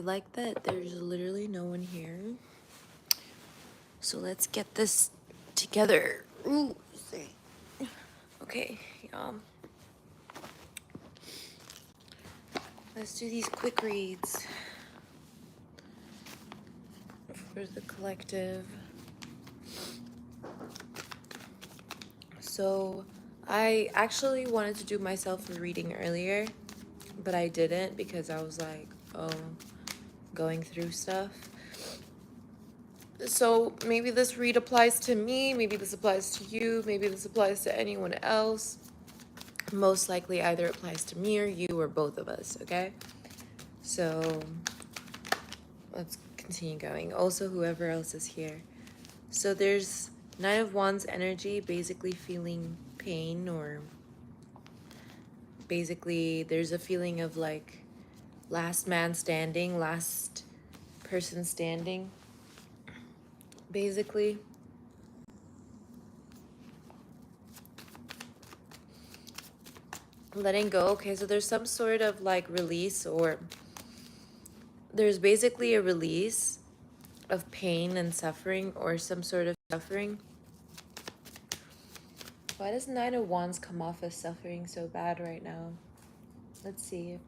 like that there's literally no one here. So let's get this together. Ooh, sorry. Okay, let's do these quick reads for the collective. So I actually wanted to do myself a reading earlier, but I didn't because I was like, oh, going through stuff. So maybe this read applies to me, maybe this applies to you, maybe this applies to anyone else. Most likely either applies to me or you or both of us, okay? So let's continue going. Also, whoever else is here. So there's Nine of Wands energy, basically feeling pain, or basically there's a feeling of like last man standing, last person standing, basically. Letting go. Okay, so there's some sort of like release, or there's basically a release of pain and suffering, or some sort of suffering. Why does Nine of Wands come off as suffering so bad right now? Let's see.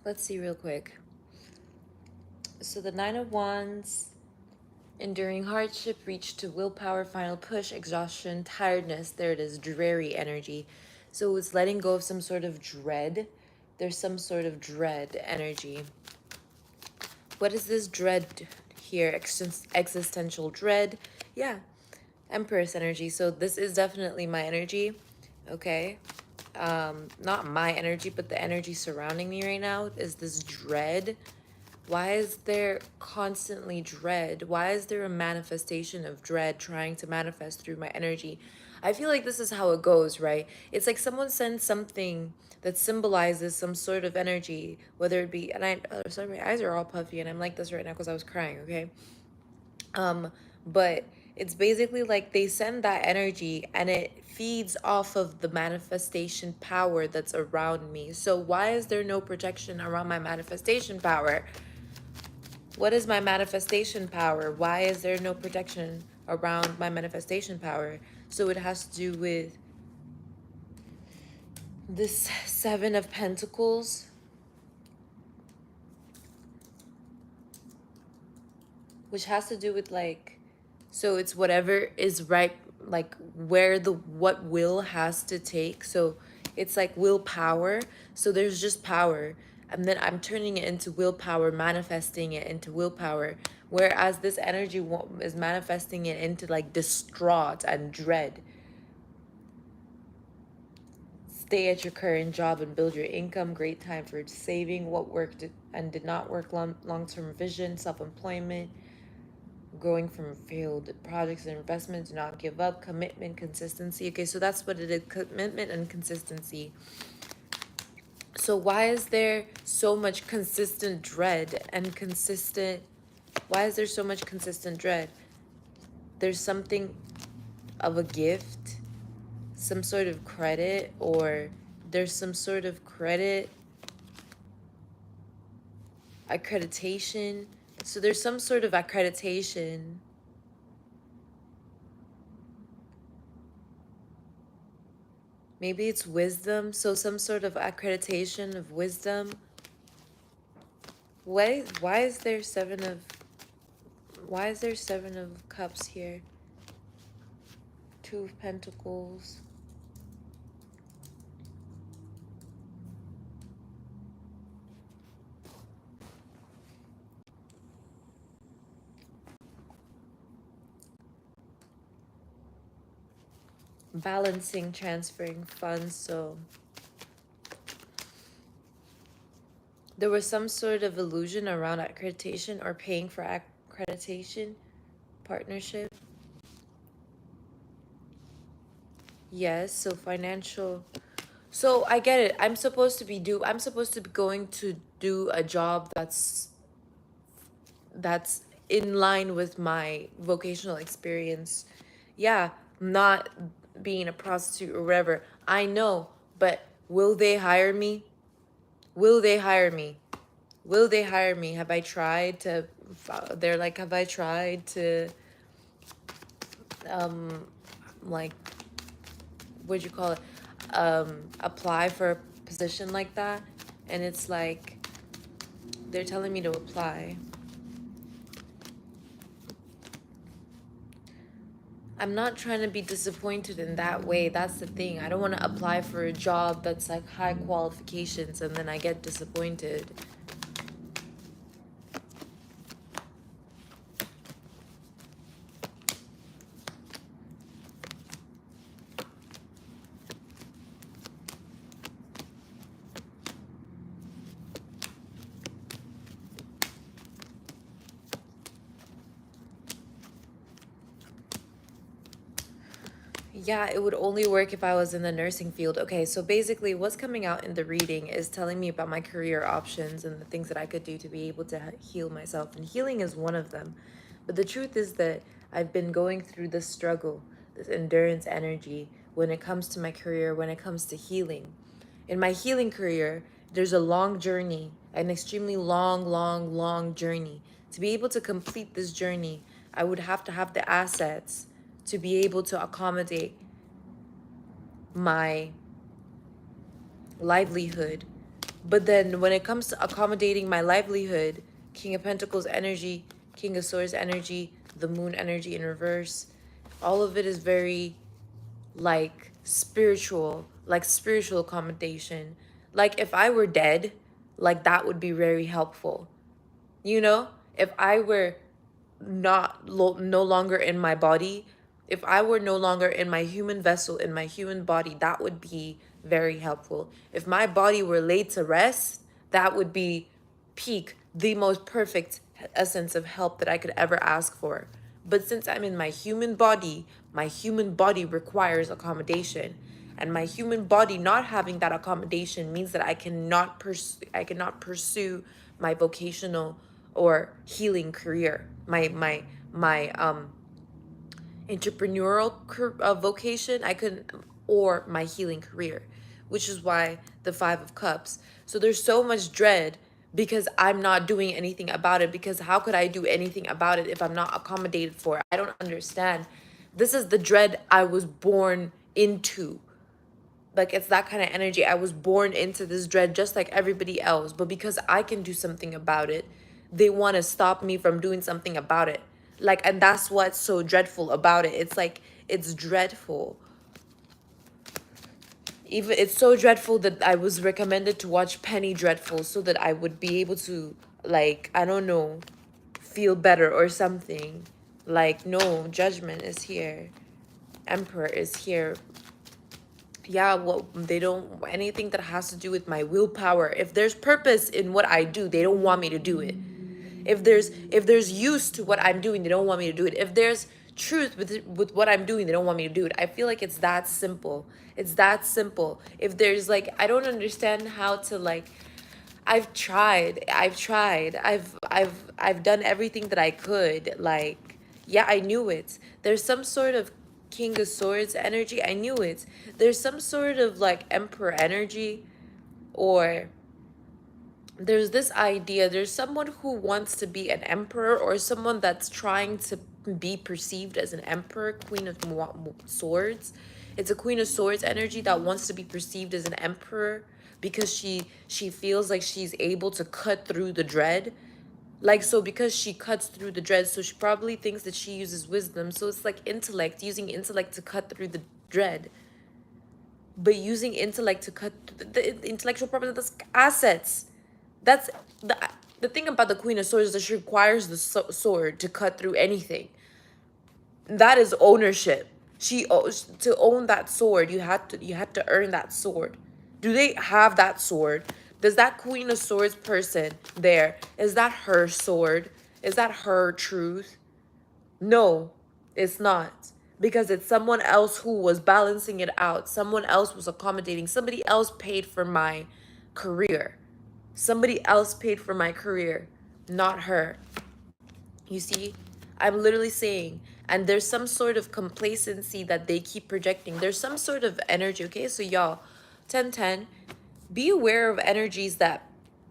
Let's see real quick. So the Nine of Wands, enduring hardship, reach to willpower, final push, exhaustion, tiredness. There it is, dreary energy. So it's letting go of some sort of dread. There's some sort of dread energy. What is this dread here? Existential dread. Yeah, Empress energy. So this is definitely my energy. Okay. Not my energy, but the energy surrounding me right now is this dread. Why is there constantly dread? Why is there a manifestation of dread trying to manifest through my energy? I feel like this is how it goes, right? It's like someone sends something that symbolizes some sort of energy, whether it be, and sorry, my eyes are all puffy and I'm like this right now because I was crying, okay? But it's basically like they send that energy and it feeds off of the manifestation power that's around me. So why is there no protection around my manifestation power? What is my manifestation power? Why is there no protection around my manifestation power? So it has to do with this Seven of Pentacles, which has to do with like, so it's whatever is right, like where the what will has to take. So it's like willpower. So there's just power, and then I'm turning it into willpower, manifesting it into willpower, whereas this energy is manifesting it into like distraught and dread. Stay at your current job and build your income. Great time for saving. What worked and did not work. Long-term vision, self-employment, growing from failed projects and investments. Do not give up. Commitment, consistency. Okay, so that's what it is. Commitment and consistency. So why is there so much consistent dread and consistent... Why is there so much consistent dread? There's something of a gift, some sort of credit, or there's some sort of credit, accreditation. So there's some sort of accreditation. Maybe it's wisdom. So some sort of accreditation of wisdom. Why is there Seven of Cups here? Two of Pentacles. Balancing, transferring funds. So there was some sort of illusion around accreditation or paying for accreditation, partnership. Yes, so financial. So I get it. I'm supposed to be going to do a job that's that's in line with my vocational experience. Yeah, not being a prostitute or whatever. I know, but will they hire me? Will they hire me? Will they hire me? Have I tried to? They're like, have I tried to, like, what'd you call it? Apply for a position like that? And it's like, they're telling me to apply. I'm not trying to be disappointed in that way. That's the thing. I don't want to apply for a job that's like high qualifications and then I get disappointed. Yeah, it would only work if I was in the nursing field. Okay, so basically, what's coming out in the reading is telling me about my career options and the things that I could do to be able to heal myself. And healing is one of them. But the truth is that I've been going through this struggle, this endurance energy when it comes to my career, when it comes to healing. In my healing career, there's a long journey, an extremely long journey. To be able to complete this journey, I would have to have the assets to be able to accommodate my livelihood. But then when it comes to accommodating my livelihood, King of Pentacles energy, King of Swords energy, the Moon energy in reverse, all of it is very like spiritual accommodation. Like if I were dead, like that would be very helpful. You know, if I were no longer in my body, if I were no longer in my human vessel, in my human body, that would be very helpful. If my body were laid to rest, that would be peak, the most perfect essence of help that I could ever ask for. But since I'm in my human body requires accommodation. And my human body not having that accommodation means that I cannot pursue my vocational or healing career, my entrepreneurial vocation. I couldn't, or my healing career, which is why the Five of Cups. So there's so much dread because I'm not doing anything about it, because how could I do anything about it if I'm not accommodated for it? I don't understand. This is the dread I was born into. Like, it's that kind of energy. I was born into this dread just like everybody else, but because I can do something about it, they want to stop me from doing something about it. Like, and that's what's so dreadful about it. It's like, it's dreadful. Even it's so dreadful that I was recommended to watch Penny Dreadful so that I would be able to, like, I don't know, feel better or something. Like, no, Judgment is here. Emperor is here. Yeah, well, they don't, anything that has to do with my willpower. If there's purpose in what I do, they don't want me to do it. If there's use to what I'm doing, they don't want me to do it. If there's truth with what I'm doing, they don't want me to do it. I feel like it's that simple. It's that simple. If there's like, I don't understand how to, like, I've tried. I've done everything that I could. Like, yeah, I knew it. There's some sort of King of Swords energy. I knew it. There's some sort of like Emperor energy, or there's this idea. There's someone who wants to be an emperor, or someone that's trying to be perceived as an emperor, Queen of Swords. It's a Queen of Swords energy that wants to be perceived as an emperor because she feels like she's able to cut through the dread. Like, so because she cuts through the dread, so she probably thinks that she uses wisdom. So it's like intellect, using intellect to cut through the dread. But using intellect to cut the intellectual property, that's assets. That's the thing about the Queen of Swords is that she requires the sword to cut through anything. That is ownership. To own that sword, you had to earn that sword. Do they have that sword? Does that Queen of Swords person there, is that her sword? Is that her truth? No, it's not. Because it's someone else who was balancing it out. Someone else was accommodating. Somebody else paid for my career. Somebody else paid for my career, not her. You see, I'm literally saying, and there's some sort of complacency that they keep projecting. There's some sort of energy, okay? So, y'all, 1010, be aware of energies that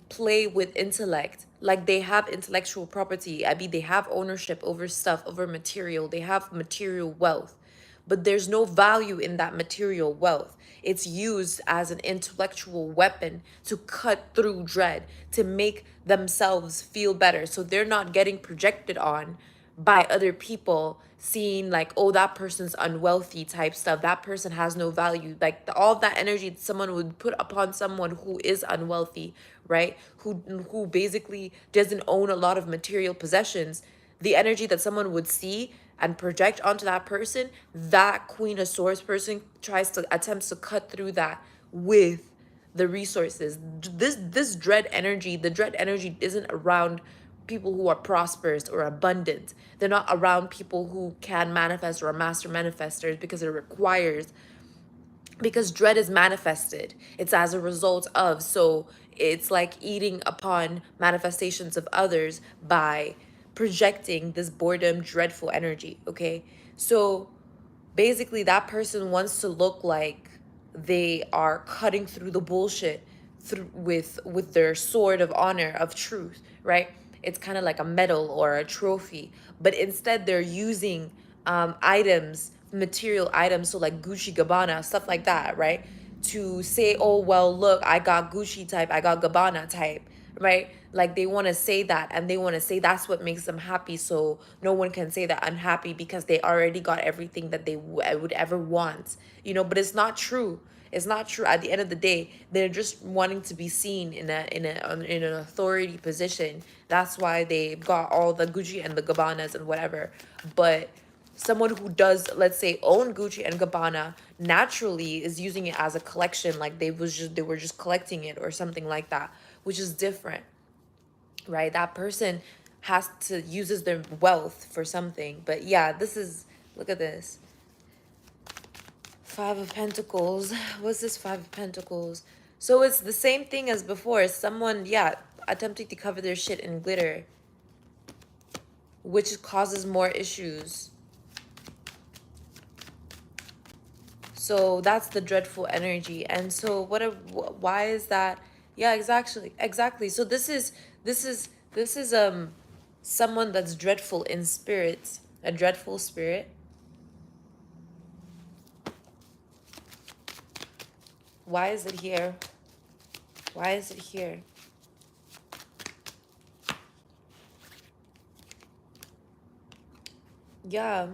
play with intellect. Like they have intellectual property. I mean, they have ownership over stuff, over material. They have material wealth, but there's no value in that material wealth. It's used as an intellectual weapon to cut through dread, to make themselves feel better. So they're not getting projected on by other people, seeing like, oh, that person's unwealthy type stuff. That person has no value. Like all that energy that someone would put upon someone who is unwealthy, right? Who basically doesn't own a lot of material possessions. The energy that someone would see and project onto that person, that Queen of Swords person attempts to cut through that with the resources. This dread energy, the dread energy isn't around people who are prosperous or abundant. They're not around people who can manifest or are master manifestors, because it requires, because dread is manifested, it's as a result of. So it's like eating upon manifestations of others by projecting this boredom, dreadful energy. Okay, so basically that person wants to look like they are cutting through the bullshit through with their sword of honor, of truth, right? It's kind of like a medal or a trophy, but instead they're using items, material items, so like Gucci, Gabbana, stuff like that, right? To say, oh well, look, I got Gucci type, I got Gabbana type, right? Like they want to say that, and they want to say that's what makes them happy, so no one can say that unhappy, because they already got everything that they would ever want, you know. But it's not true. It's not true. At the end of the day, they're just wanting to be seen in an authority position. That's why they got all the Gucci and the Gabbanas and whatever. But someone who does, let's say, own Gucci and Gabbana naturally is using it as a collection, like they were just collecting it or something like that, which is different, right? That person has to uses their wealth for something. But yeah, this is, look at this. Five of Pentacles. What's this Five of Pentacles? So it's the same thing as before. Someone, yeah, attempting to cover their shit in glitter, which causes more issues. So that's the dreadful energy. And so why is that? Yeah, exactly. So this is someone that's dreadful in spirit, a dreadful spirit. Why is it here? Why is it here? Yeah.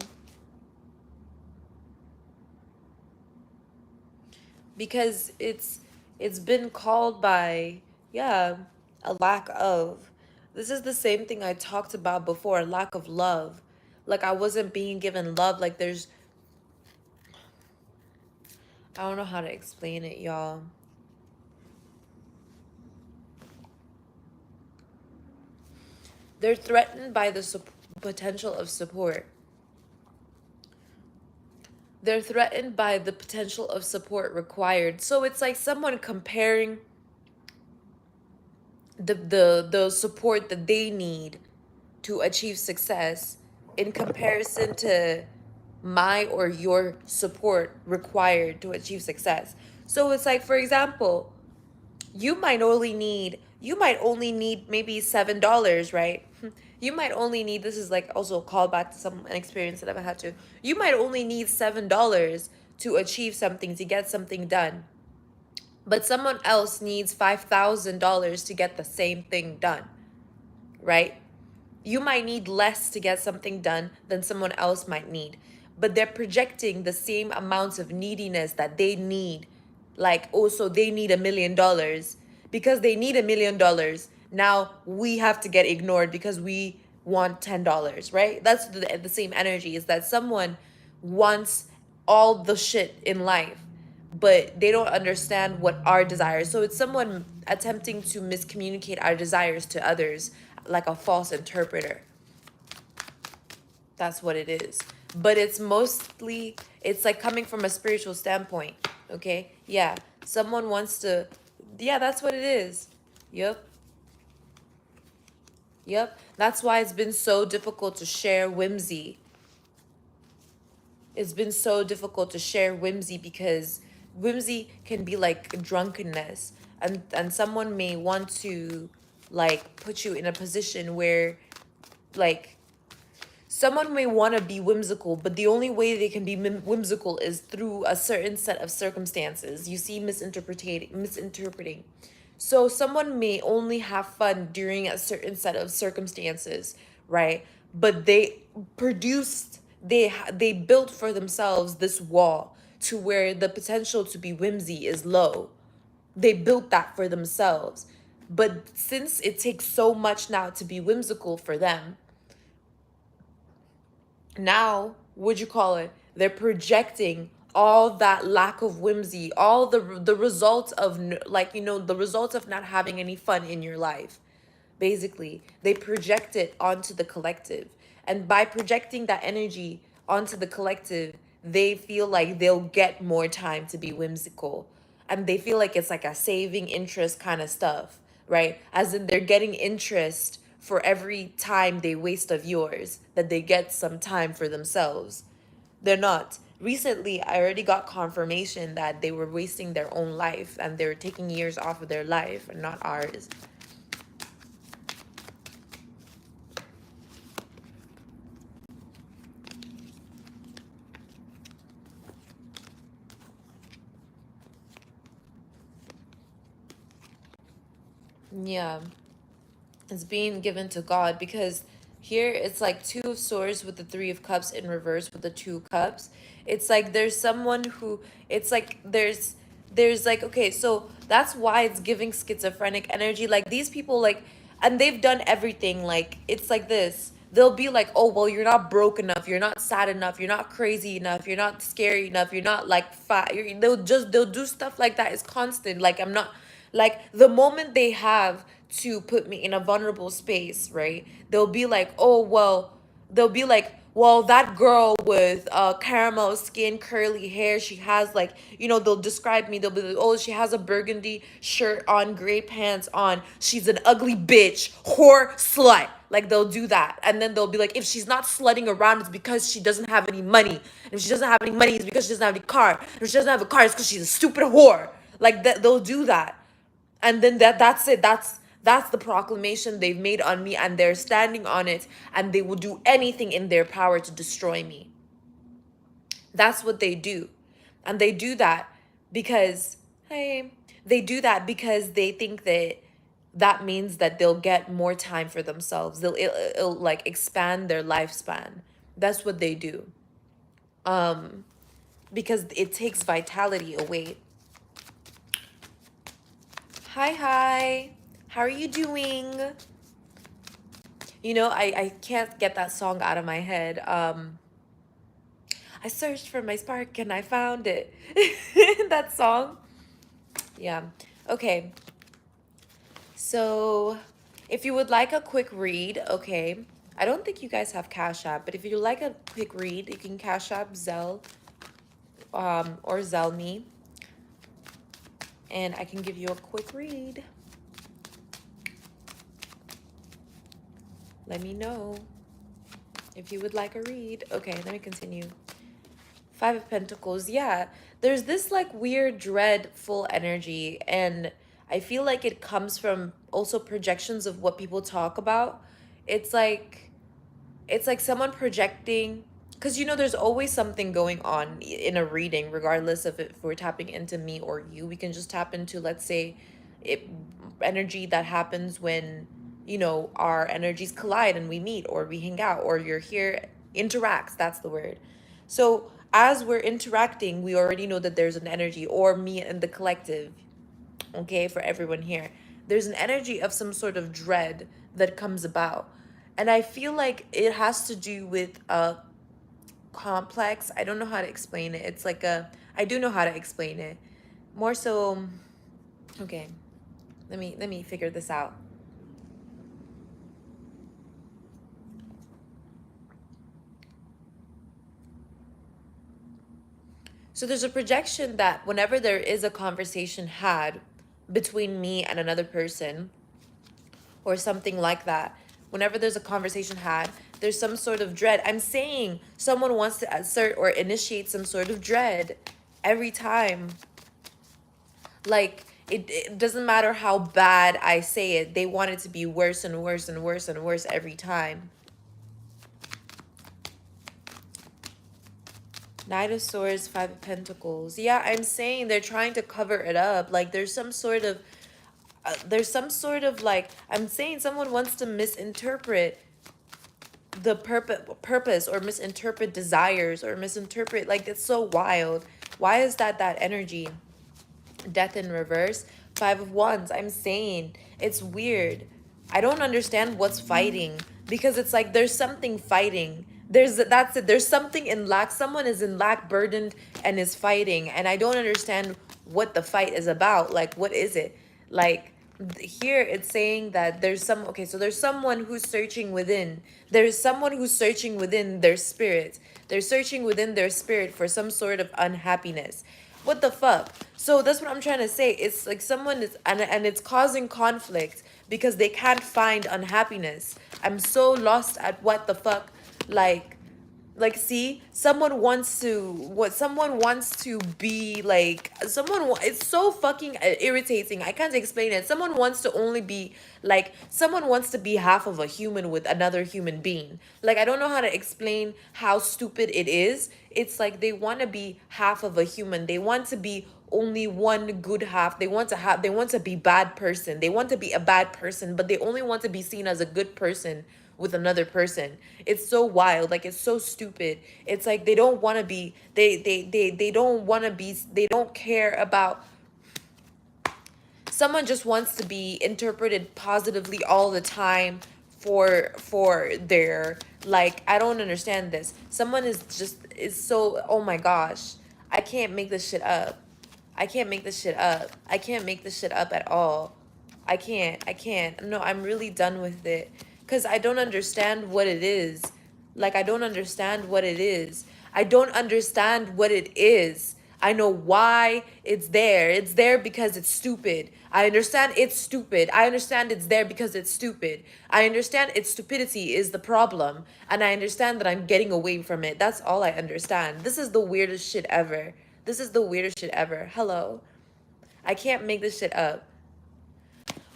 Because it's been called by, yeah, a lack of. This is the same thing I talked about before, lack of love. Like I wasn't being given love. Like there's, I don't know how to explain it, y'all. They're threatened by the potential of support. They're threatened by the potential of support required. So it's like someone comparing the support that they need to achieve success in comparison to my or your support required to achieve success. So it's like, for example, you might only need maybe $7, right? You might only need, this is like also a callback to an experience that I've had to. You might only need $7 to achieve something, to get something done. But someone else needs $5,000 to get the same thing done, right? You might need less to get something done than someone else might need, but they're projecting the same amounts of neediness that they need. Like, also, they need $1 million. Because they need $1 million, now we have to get ignored because we want $10, right? That's the same energy, is that someone wants all the shit in life, but they don't understand what our desires. So it's someone attempting to miscommunicate our desires to others, like a false interpreter. That's what it is. But it's mostly, it's like coming from a spiritual standpoint. Okay? Yeah. Someone wants to, yeah, that's what it is. Yep. Yep. That's why it's been so difficult to share whimsy. It's been so difficult to share whimsy because whimsy can be like drunkenness, and someone may want to like put you in a position where like someone may want to be whimsical, but the only way they can be whimsical is through a certain set of circumstances. You see, misinterpreting. So someone may only have fun during a certain set of circumstances, right? But they built for themselves this wall to where the potential to be whimsy is low. They built that for themselves. But since it takes so much now to be whimsical for them, now would you call it, they're projecting all that lack of whimsy, all the results of like, you know, the results of not having any fun in your life. Basically, they project it onto the collective, and by projecting that energy onto the collective, they feel like they'll get more time to be whimsical, and they feel like it's like a saving interest kind of stuff, right? As in they're getting interest for every time they waste of yours, that they get some time for themselves. They're not. Recently, I already got confirmation that they were wasting their own life and they were taking years off of their life and not ours. Yeah, it's being given to God because here it's like two of swords with the three of cups in reverse with the two cups. It's like there's someone who, it's like there's like, okay, so that's why it's giving schizophrenic energy. Like these people like, and they've done everything. Like it's like this. They'll be like, oh well, you're not broke enough, you're not sad enough, you're not crazy enough, you're not scary enough, you're not like fat. They'll do stuff like that. It's constant. Like I'm not, like the moment they have to put me in a vulnerable space, right? They'll be like, oh well, they'll be like, well, that girl with caramel skin, curly hair, she has like, you know, they'll describe me. They'll be like, oh, she has a burgundy shirt on, gray pants on. She's an ugly bitch, whore, slut. Like they'll do that. And then they'll be like, if she's not slutting around, it's because she doesn't have any money. And if she doesn't have any money, it's because she doesn't have any car. And if she doesn't have a car, it's because she's a stupid whore. Like that, they'll do that. And then that's it. That's the proclamation they've made on me, and they're standing on it, and they will do anything in their power to destroy me. That's what they do. And they do that because, hey, they do that because they think that that means that they'll get more time for themselves. It'll like expand their lifespan. That's what they do. Because it takes vitality away. Hi, hi. How are you doing? You know, I can't get that song out of my head. I searched for my spark and I found it. That song. Yeah. Okay. So, if you would like a quick read, okay. I don't think you guys have Cash App, but if you like a quick read, you can Cash App Zelle, or Zelle me, and I can give you a quick read. Let me know if you would like a read. Okay, let me continue. Five of Pentacles. Yeah, there's this like weird dreadful energy, and I feel like it comes from also projections of what people talk about. It's like someone projecting, because you know there's always something going on in a reading, regardless of if we're tapping into me or you. We can just tap into, let's say, it energy that happens when, you know, our energies collide and we meet or we hang out or you're here, interacts, that's the word. So as we're interacting, we already know that there's an energy, or me and the collective, okay, for everyone here. There's an energy of some sort of dread that comes about. And I feel like it has to do with a complex, I don't know how to explain it. It's like a, I do know how to explain it. More so, okay, let me figure this out. So there's a projection that whenever there is a conversation had between me and another person or something like that, whenever there's a conversation had, there's some sort of dread. I'm saying someone wants to assert or initiate some sort of dread every time. Like, it doesn't matter how bad I say it, they want it to be worse and worse and worse and worse every time. Knight of Swords, Five of Pentacles. Yeah, I'm saying they're trying to cover it up. Like, there's some sort of like, I'm saying someone wants to misinterpret the purpose, or misinterpret desires, or misinterpret, like, it's so wild. Why is that energy? Death in reverse, Five of Wands. I'm saying it's weird. I don't understand what's fighting, because it's like there's something fighting. That's it. There's something in lack. Someone is in lack, burdened, and is fighting, and I don't understand what the fight is about. Like, what is it? Like, here it's saying that there's so there's someone who's searching within. There's someone who's searching within their spirit. They're searching within their spirit for some sort of unhappiness. What the fuck? So that's what I'm trying to say. It's like someone is, and it's causing conflict because they can't find unhappiness. I'm so lost at what the fuck. Like, see, someone wants to be like, it's so fucking irritating. I can't explain it. Someone wants to only be like, someone wants to be half of a human with another human being. Like, I don't know how to explain how stupid it is. It's like they want to be half of a human. They want to be only one good half. They want to be bad person. They want to be a bad person, but they only want to be seen as a good person with another person. It's so wild. Like, it's so stupid. It's like they don't want to be, they don't want to be, they don't care about, someone just wants to be interpreted positively all the time for their, like, I don't understand this. Someone is so, oh my gosh, I can't make this shit up. I can't make this shit up. I can't make this shit up at all. I can't. No, I'm really done with it. Because I don't understand what it is. Like, I don't understand what it is. I don't understand what it is. I know why it's there. It's there because it's stupid. I understand it's stupid. I understand it's there because it's stupid. I understand its stupidity is the problem. And I understand that I'm getting away from it. That's all I understand. This is the weirdest shit ever. This is the weirdest shit ever. Hello. I can't make this shit up.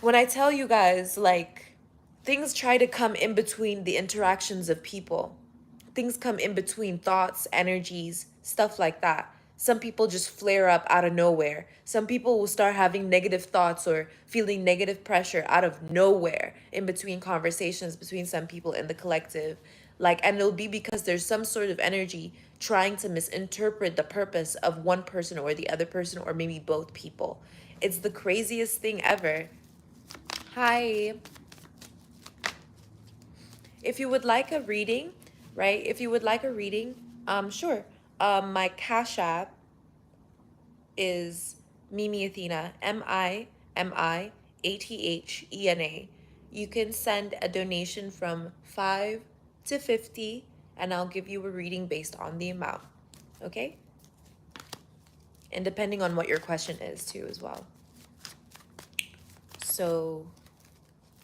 When I tell you guys, like, things try to come in between the interactions of people. Things come in between thoughts, energies, stuff like that. Some people just flare up out of nowhere. Some people will start having negative thoughts or feeling negative pressure out of nowhere in between conversations between some people in the collective. Like, and it'll be because there's some sort of energy trying to misinterpret the purpose of one person or the other person, or maybe both people. It's the craziest thing ever. Hi. If you would like a reading, right? If you would like a reading, sure. My Cash App is Mimi Athena, MIMIATHENA. You can send a donation from 5 to 50, and I'll give you a reading based on the amount. Okay? And depending on what your question is too as well. So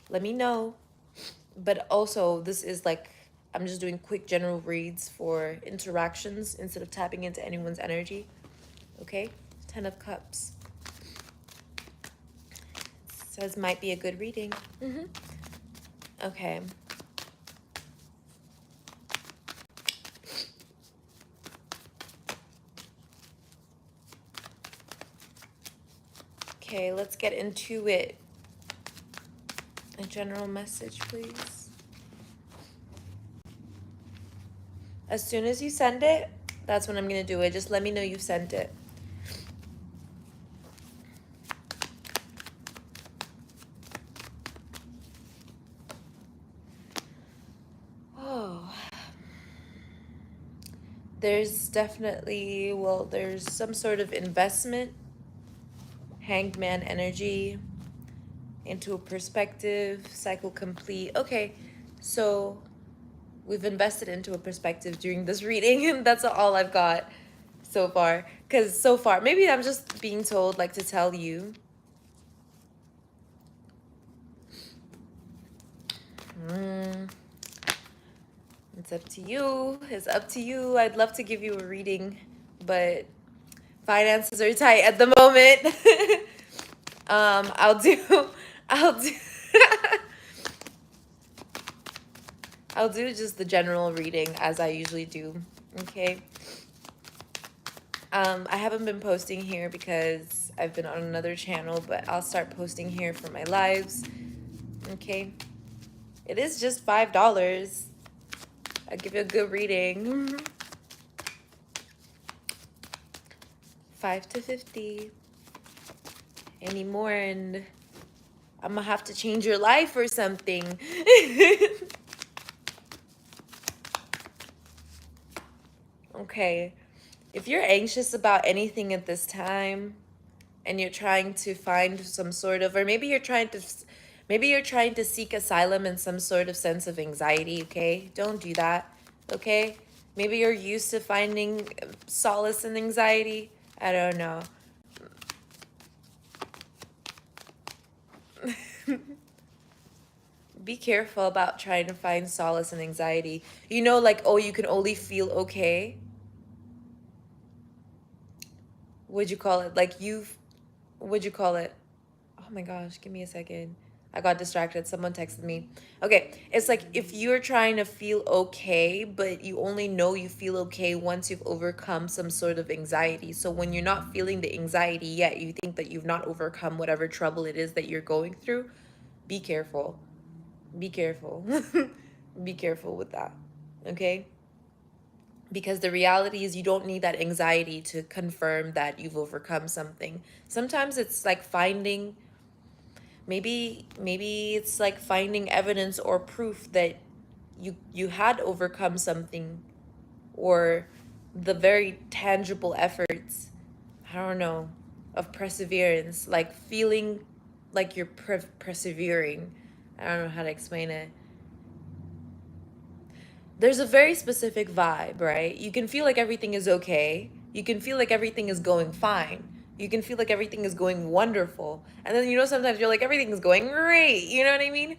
let me know. But also, this is like, I'm just doing quick general reads for interactions instead of tapping into anyone's energy. Okay? 10 of Cups. Says might be a good reading. Okay. Okay, let's get into it. A general message, please. As soon as you send it, that's when I'm going to do it. Just let me know you sent it. Oh. There's definitely, well, there's some sort of investment. Hanged Man energy. Into a perspective. Cycle complete. Okay, so we've invested into a perspective during this reading, and that's all I've got so far. Because so far, maybe I'm just being told, like, to tell you. Mm, it's up to you. It's up to you. I'd love to give you a reading, but finances are tight at the moment. I'll do, I'll do, I'll do just the general reading as I usually do. Okay. I haven't been posting here because I've been on another channel, but I'll start posting here for my lives. Okay. It is just $5. I'll give you a good reading. 5 to 50. Any more and I'm gonna have to change your life or something. Okay. If you're anxious about anything at this time and you're trying to find some sort of, or maybe you're trying to seek asylum in some sort of sense of anxiety, okay? Don't do that, okay? Maybe you're used to finding solace in anxiety. I don't know. Be careful about trying to find solace in anxiety. You know, like, oh, you can only feel okay. What'd you call it? What'd you call it? Oh my gosh, give me a second. I got distracted. Someone texted me. Okay, it's like if you're trying to feel okay, but you only know you feel okay once you've overcome some sort of anxiety. So when you're not feeling the anxiety yet, you think that you've not overcome whatever trouble it is that you're going through. Be careful. Be careful. Be careful with that. Okay? Because the reality is you don't need that anxiety to confirm that you've overcome something. Sometimes it's like finding maybe it's like finding evidence or proof that you had overcome something, or the very tangible efforts, I don't know, of perseverance, like feeling like you're persevering. I don't know how to explain it. There's a very specific vibe, right? You can feel like everything is okay. You can feel like everything is going fine. You can feel like everything is going wonderful. And then, sometimes you're like, everything is going great. You know what I mean?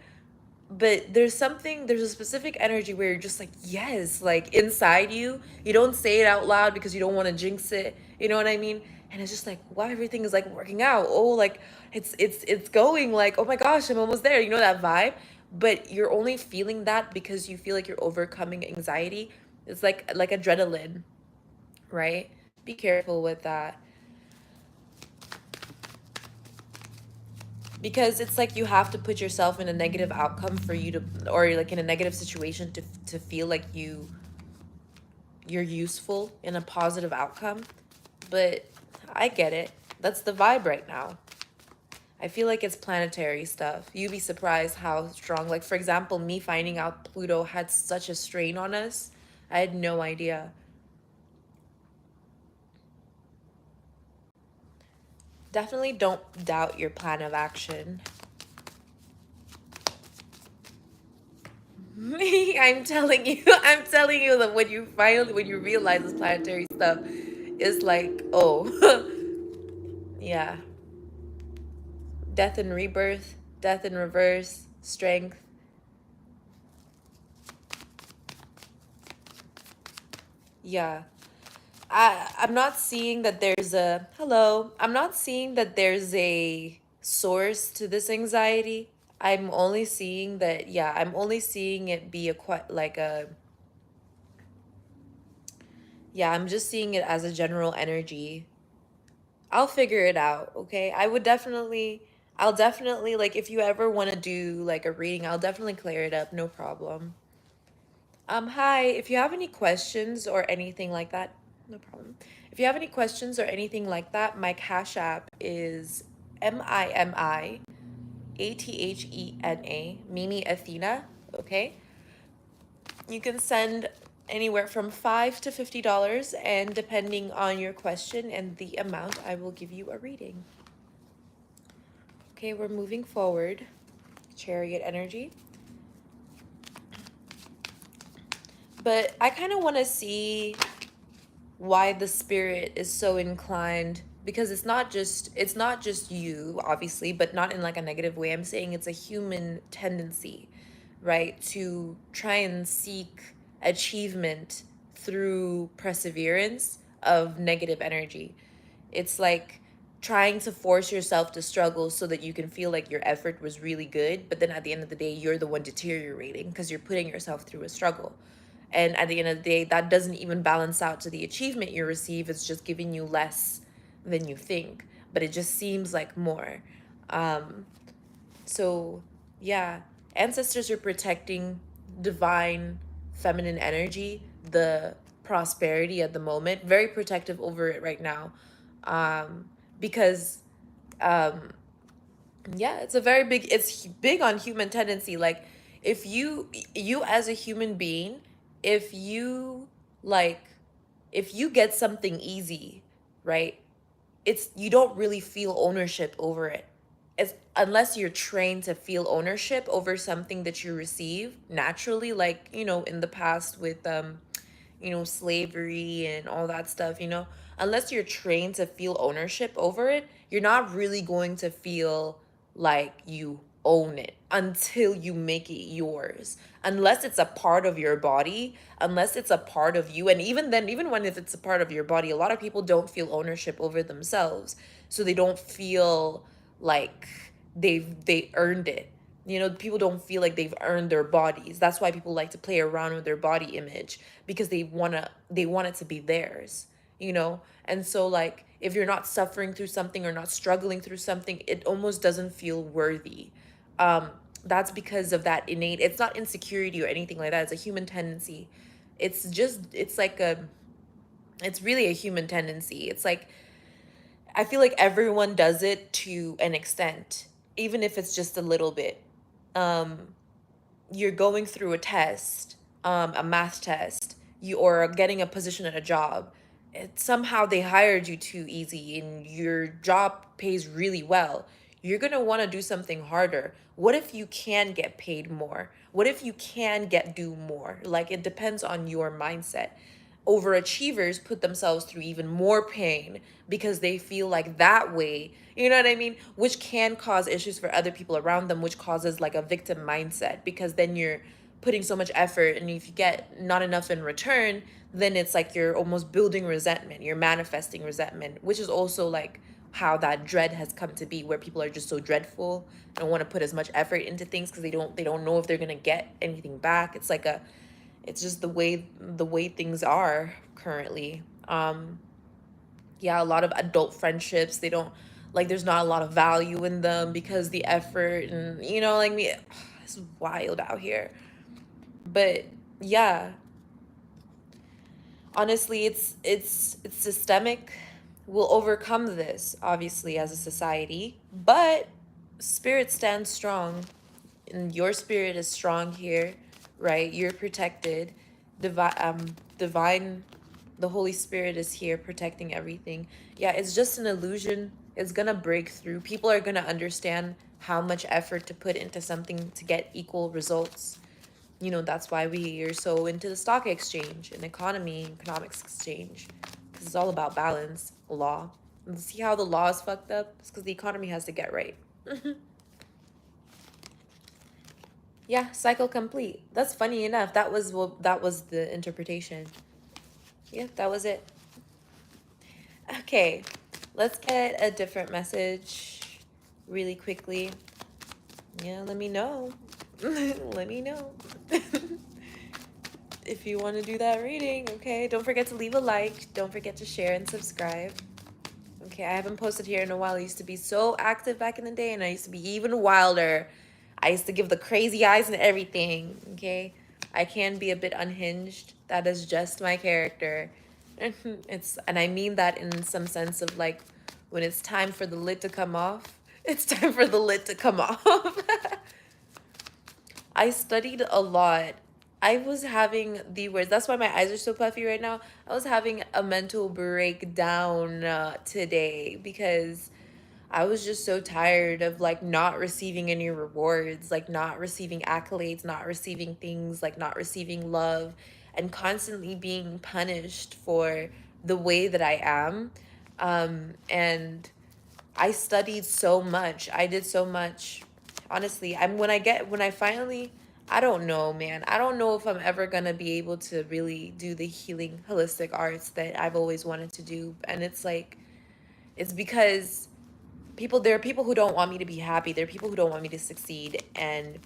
But there's a specific energy where you're just like, yes, like inside you. You don't say it out loud because you don't want to jinx it. You know what I mean? And it's just like, wow, everything is like working out. Oh, like it's going, like, oh my gosh, I'm almost there. You know that vibe? But you're only feeling that because you feel like you're overcoming anxiety. It's like adrenaline, right? Be careful with that. Because it's like you have to put yourself in a negative outcome for you to, or like in a negative situation to feel like you're useful in a positive outcome. But I get it. That's the vibe right now. I feel like it's planetary stuff. You'd be surprised how strong, like, for example, me finding out Pluto had such a strain on us. I had no idea. Definitely don't doubt your plan of action. I'm telling you that when you realize this planetary stuff, it's like, oh, yeah. Death and rebirth, death in reverse, strength. Yeah. I'm not seeing that there's a hello. I'm not seeing that there's a source to this anxiety. I'm only seeing that, yeah, I'm only seeing it be a quite like a, yeah, I'm just seeing it as a general energy. I'll figure it out, okay? I'll definitely, like, if you ever want to do like a reading, I'll definitely clear it up, no problem. Hi, if you have any questions or anything like that, no problem. If you have any questions or anything like that, my Cash App is MIMIATHENA, Mimi Athena, okay? You can send anywhere from $5 to $50, and depending on your question and the amount, I will give you a reading. Okay, we're moving forward. Chariot energy. But I kind of want to see why the spirit is so inclined, because it's not just you, obviously, but not in like a negative way. I'm saying it's a human tendency, right? To try and seek achievement through perseverance of negative energy. It's like trying to force yourself to struggle so that you can feel like your effort was really good, but then at the end of the day, you're the one deteriorating because you're putting yourself through a struggle. And at the end of the day, that doesn't even balance out to the achievement you receive. It's just giving you less than you think, but it just seems like more. Um, so, yeah, ancestors are protecting divine feminine energy, the prosperity at the moment, very protective over it right now. Um, because, um, yeah, it's a very big, it's big on human tendency. Like, if you as a human being, if you like, if you get something easy, right? It's you don't really feel ownership over it. It's unless you're trained to feel ownership over something that you receive naturally, like, in the past with slavery and all that stuff, unless you're trained to feel ownership over it, you're not really going to feel like you own it until you make it yours. Unless it's a part of your body, unless it's a part of you. And even then, even when if it's a part of your body, a lot of people don't feel ownership over themselves. So they don't feel like they earned it. People don't feel like they've earned their bodies. That's why people like to play around with their body image, because they want it to be theirs. And so, like, if you're not suffering through something or not struggling through something, it almost doesn't feel worthy. um that's because of that innate, it's not insecurity or anything like that, it's a human tendency. It's really a human tendency. It's like, I feel like everyone does it to an extent, even if it's just a little bit. um you're going through a test, a math test, you or getting a position at a job. Somehow they hired you too easy and your job pays really well. You're going to want to do something harder. What if you can get paid more? What if you can do more? Like, it depends on your mindset. Overachievers put themselves through even more pain because they feel like that way, you know what I mean? Which can cause issues for other people around them, which causes like a victim mindset, because then you're putting so much effort, and if you get not enough in return, then it's like you're almost building resentment, you're manifesting resentment, which is also like how that dread has come to be, where people are just so dreadful and don't want to put as much effort into things because they don't know if they're going to get anything back. It's just the way things are currently. Yeah, a lot of adult friendships, they don't, like, there's not a lot of value in them because the effort, and like me, it's wild out here. But yeah, honestly, it's systemic. We'll overcome this obviously as a society, but spirit stands strong, and your spirit is strong here, right? You're protected. Divine, the Holy Spirit is here protecting everything. Yeah, it's just an illusion. It's gonna break through. People are gonna understand how much effort to put into something to get equal results. That's why we are so into the stock exchange and economics exchange, because it's all about balance, law. And see how the law is fucked up? It's because the economy has to get right. Yeah, cycle complete. That's funny enough. That was the interpretation. Yeah, that was it. Okay, let's get a different message really quickly. Yeah, let me know. Let me know. If you want to do that reading, okay? Don't forget to leave a like. Don't forget to share and subscribe. Okay, I haven't posted here in a while. I used to be so active back in the day, and I used to be even wilder. I used to give the crazy eyes and everything, okay? I can be a bit unhinged. That is just my character. And I mean that in some sense of, like, when it's time for the lid to come off, it's time for the lid to come off. I studied a lot. I was having the words. That's why my eyes are so puffy right now. I was having a mental breakdown today because I was just so tired of, like, not receiving any rewards, like not receiving accolades, not receiving things, like not receiving love, and constantly being punished for the way that I am. And I studied so much. I did so much. Honestly, I'm when I finally I don't know, man. I don't know if I'm ever gonna be able to really do the healing holistic arts that I've always wanted to do. And it's like, it's because there are people who don't want me to be happy. There are people who don't want me to succeed. And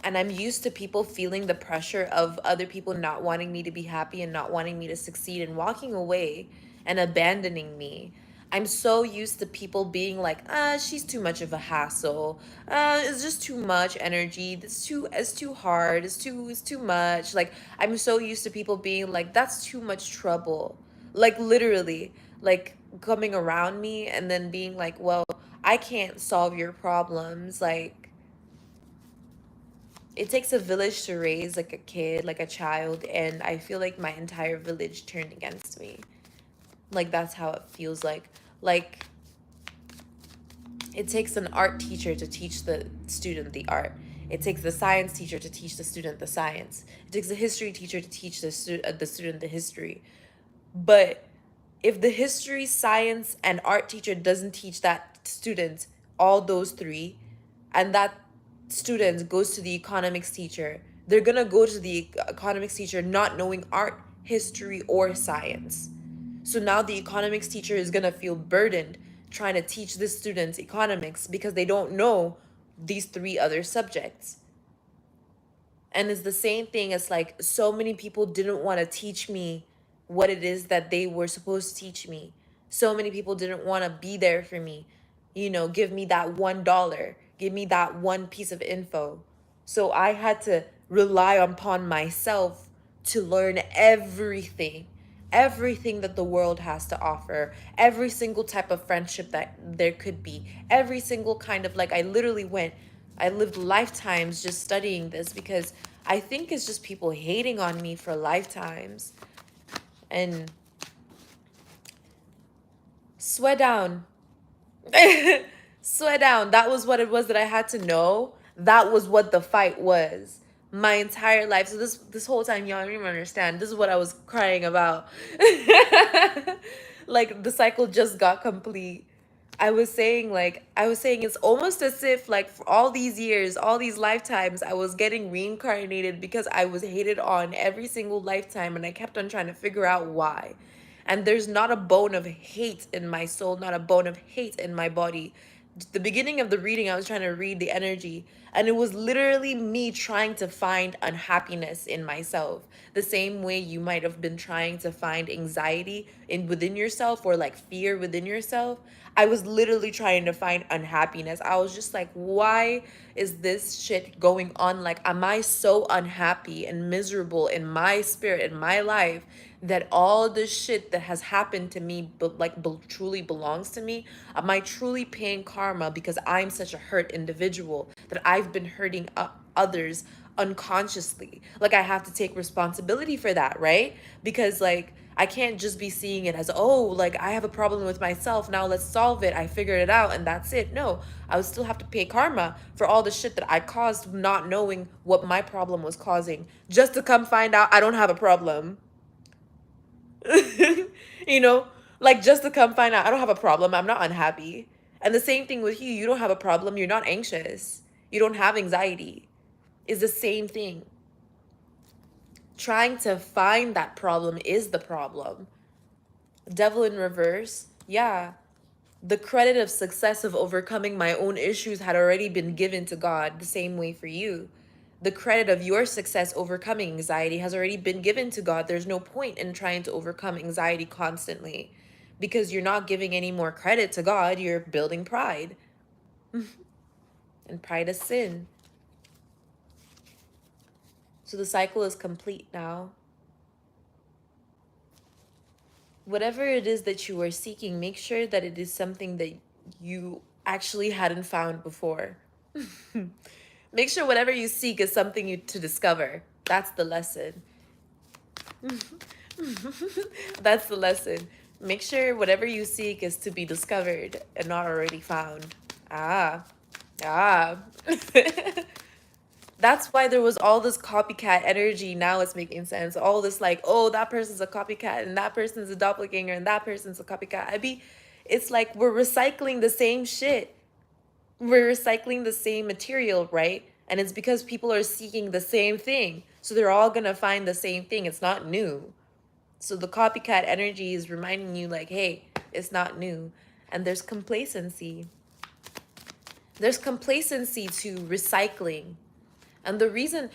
I'm used to people feeling the pressure of other people not wanting me to be happy and not wanting me to succeed and walking away and abandoning me. I'm so used to people being like, she's too much of a hassle. It's just too much energy. It's too hard. It's too much. Like, I'm so used to people being like, that's too much trouble. Like, literally, like coming around me and then being like, well, I can't solve your problems. Like, it takes a village to raise like a kid, like a child, and I feel like my entire village turned against me. Like, that's how it feels like. Like, it takes an art teacher to teach the student the art. It takes the science teacher to teach the student the science. It takes a history teacher to teach the student the history. But if the history, science, and art teacher doesn't teach that student all those three, and that student goes to the economics teacher, they're gonna go to the economics teacher not knowing art, history, or science. So now the economics teacher is gonna feel burdened trying to teach the students economics because they don't know these three other subjects. And it's the same thing as like so many people didn't want to teach me what it is that they were supposed to teach me. So many people didn't want to be there for me. Give me that $1, give me that one piece of info. So I had to rely upon myself to learn everything that the world has to offer, every single type of friendship that there could be, every single kind of, like, I lived lifetimes just studying this because I think it's just people hating on me for lifetimes. And sweat down. Sweat down. That was what it was that I had to know. That was what the fight was. My entire life. So this whole time, y'all don't even understand. This is what I was crying about. Like, the cycle just got complete. I was saying it's almost as if, like, for all these years, all these lifetimes, I was getting reincarnated because I was hated on every single lifetime, and I kept on trying to figure out why. And there's not a bone of hate in my soul, not a bone of hate in my body. The beginning of the reading, I was trying to read the energy, and it was literally me trying to find unhappiness in myself. The same way you might have been trying to find anxiety within yourself, or like fear within yourself. I was literally trying to find unhappiness. I was just like, why is this shit going on? Like, am I so unhappy and miserable in my spirit, in my life, that all the shit that has happened to me, but like, truly belongs to me? Am I truly paying karma because I'm such a hurt individual that I've been hurting others unconsciously? Like, I have to take responsibility for that, right? Because, like, I can't just be seeing it as, oh, like, I have a problem with myself, now let's solve it, I figured it out, and that's it. No, I would still have to pay karma for all the shit that I caused, not knowing what my problem was causing, just to come find out I don't have a problem. you know, like, just to come find out I don't have a problem, I'm not unhappy. And the same thing with you. You don't have a problem, you're not anxious, you don't have anxiety. Is the same thing. Trying to find that problem is the problem. Devil in reverse. Yeah. The credit of success of overcoming my own issues had already been given to God, the same way for you. The credit of your success overcoming anxiety has already been given to God. There's no point in trying to overcome anxiety constantly, because you're not giving any more credit to God. You're building pride. And pride is sin. So the cycle is complete now. Whatever it is that you are seeking, make sure that it is something that you actually hadn't found before. Make sure whatever you seek is something to discover. That's the lesson. That's the lesson. Make sure whatever you seek is to be discovered and not already found. Ah. Ah. That's why there was all this copycat energy. Now it's making sense. All this, like, oh, that person's a copycat and that person's a doppelganger and that person's a copycat. It's like we're recycling the same shit. We're recycling the same material, right? And it's because people are seeking the same thing. So they're all going to find the same thing. It's not new. So the copycat energy is reminding you like, hey, it's not new. And there's complacency. There's complacency to recycling. And the reason,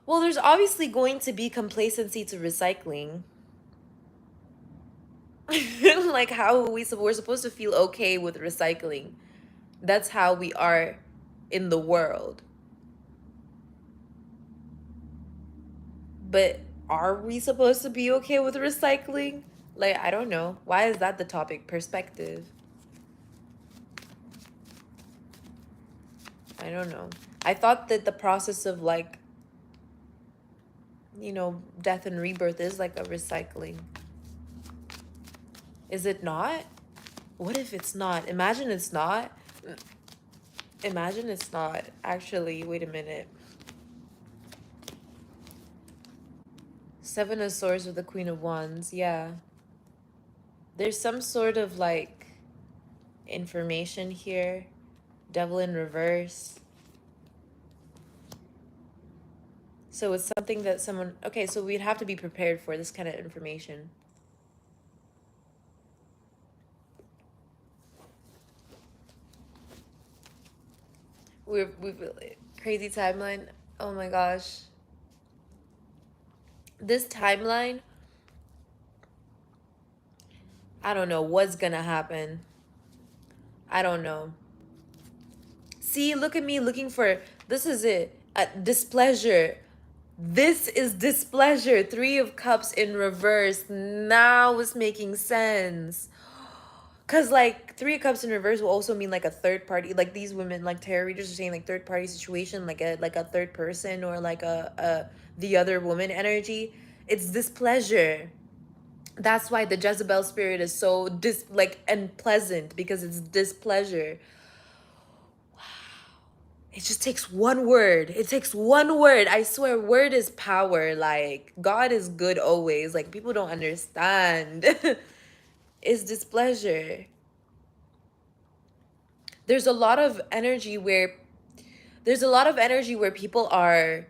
well, there's obviously going to be complacency to recycling. Like how we're supposed to feel okay with recycling. That's how we are in the world. But are we supposed to be okay with recycling? Like, I don't know. Why is that the topic? Perspective. I don't know. I thought that the process of like, death and rebirth is like a recycling. Is it not? What if it's not? Imagine it's not. Imagine it's not. Actually, wait a minute. Seven of Swords with the Queen of Wands. Yeah. There's some sort of like information here. Devil in reverse. So it's something that someone... Okay, so we'd have to be prepared for this kind of information. We've crazy timeline. Oh my gosh. This timeline, I don't know what's gonna happen. I don't know. See, look at me looking for... This is it. Displeasure. This is displeasure. 3 of Cups in reverse. Now it's making sense. Because, like, 3 of Cups in reverse will also mean, like, a third party. Like, these women, like, tarot readers are saying, like, third party situation, like a third person or, like, the other woman energy. It's displeasure. That's why the Jezebel spirit is so, unpleasant, because it's displeasure. It just takes one word. It takes one word. I swear, word is power. Like, God is good always. Like, people don't understand. It's displeasure. There's a lot of energy where people are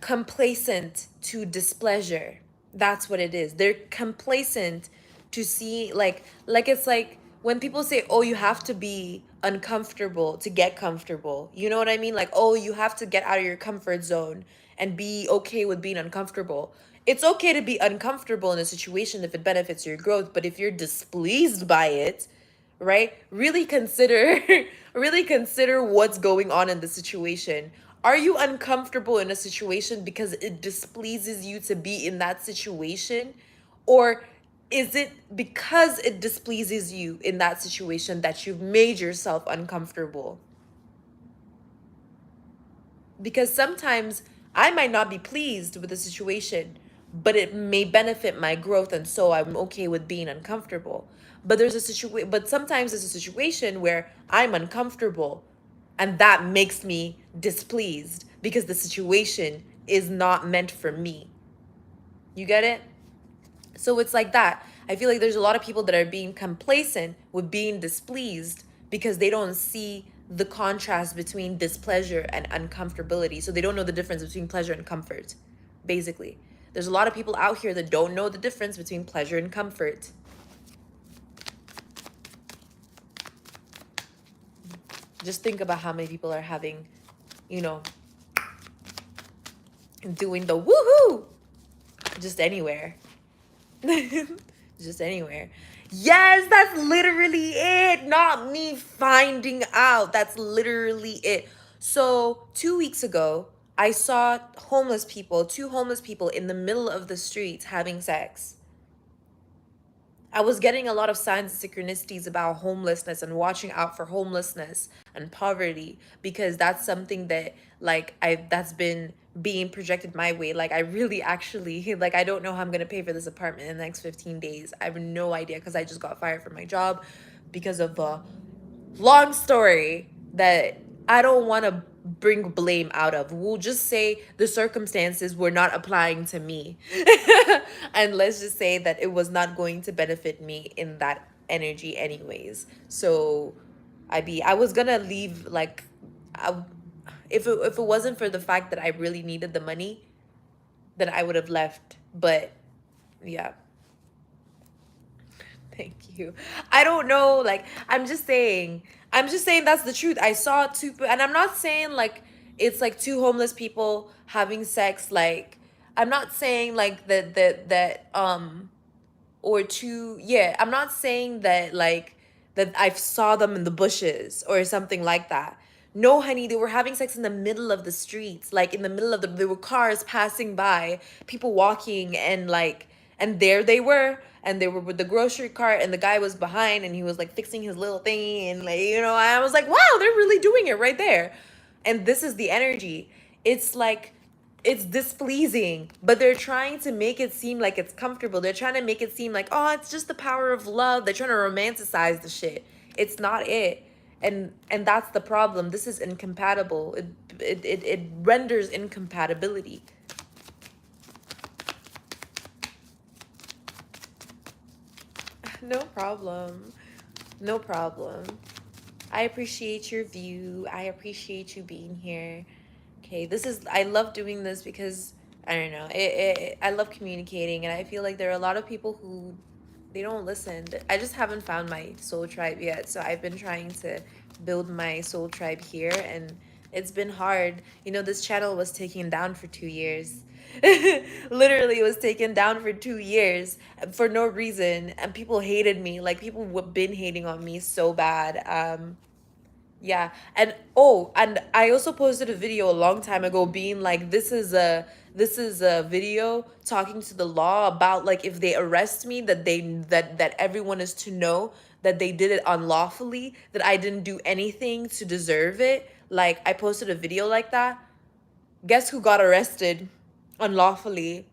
complacent to displeasure. That's what it is. They're complacent to see, like it's like when people say, oh, you have to be uncomfortable to get comfortable. You know what I mean? Like, oh, you have to get out of your comfort zone and be okay with being uncomfortable. It's okay to be uncomfortable in a situation if it benefits your growth, but if you're displeased by it, right? Really consider really consider what's going on in the situation. Are you uncomfortable in a situation because it displeases you to be in that situation? Or is it because it displeases you in that situation that you've made yourself uncomfortable? Because sometimes I might not be pleased with the situation, but it may benefit my growth, and so I'm okay with being uncomfortable. But sometimes there's a situation where I'm uncomfortable, and that makes me displeased because the situation is not meant for me. You get it? So it's like that. I feel like there's a lot of people that are being complacent with being displeased because they don't see the contrast between displeasure and uncomfortability. So they don't know the difference between pleasure and comfort, basically. There's a lot of people out here that don't know the difference between pleasure and comfort. Just think about how many people are having, doing the woohoo just anywhere. Just anywhere. Yes, that's literally it. Not me finding out. That's literally it. So 2 weeks ago, I saw two homeless people in the middle of the streets having sex. I was getting a lot of signs and synchronicities about homelessness and watching out for homelessness and poverty, because that's something that that's been being projected my way. Like, I really actually like, I don't know how I'm gonna pay for this apartment in the next 15 days. I have no idea, because I just got fired from my job because of a long story that I don't want to bring blame out of. We'll just say the circumstances were not applying to me. And let's just say that it was not going to benefit me in that energy anyways. So I was gonna leave, like, I, if it wasn't for the fact that I really needed the money, then I would have left. But yeah. Thank you. I don't know, like I'm just saying that's the truth. I saw two, and I'm not saying like it's like two homeless people having sex. Like I'm not saying like that or two, yeah, I'm not saying that like that I saw them in the bushes or something like that. No, honey, they were having sex in the middle of the streets, like in the middle of there were cars passing by, people walking, and like, and there they were, and they were with the grocery cart, and the guy was behind, and he was like fixing his little thing, and like, I was like, wow, they're really doing it right there. And this is the energy. It's like it's displeasing, but they're trying to make it seem like it's comfortable. They're trying to make it seem like, oh, it's just the power of love. They're trying to romanticize the shit. It's not it. And that's the problem. This is incompatible. It renders incompatibility. No problem. No problem. I appreciate your view. I appreciate you being here. Okay, I love doing this because I don't know. I love communicating, and I feel like there are a lot of people who they don't listen. I just haven't found my soul tribe yet, so I've been trying to build my soul tribe here, and it's been hard. This channel was taken down for 2 years. Literally, it was taken down for 2 years for no reason, and people hated me. Like people have been hating on me so bad. Yeah. And I also posted a video a long time ago being like, this is a video talking to the law about like if they arrest me, that everyone is to know that they did it unlawfully, that I didn't do anything to deserve it. Like I posted a video like that. Guess who got arrested unlawfully?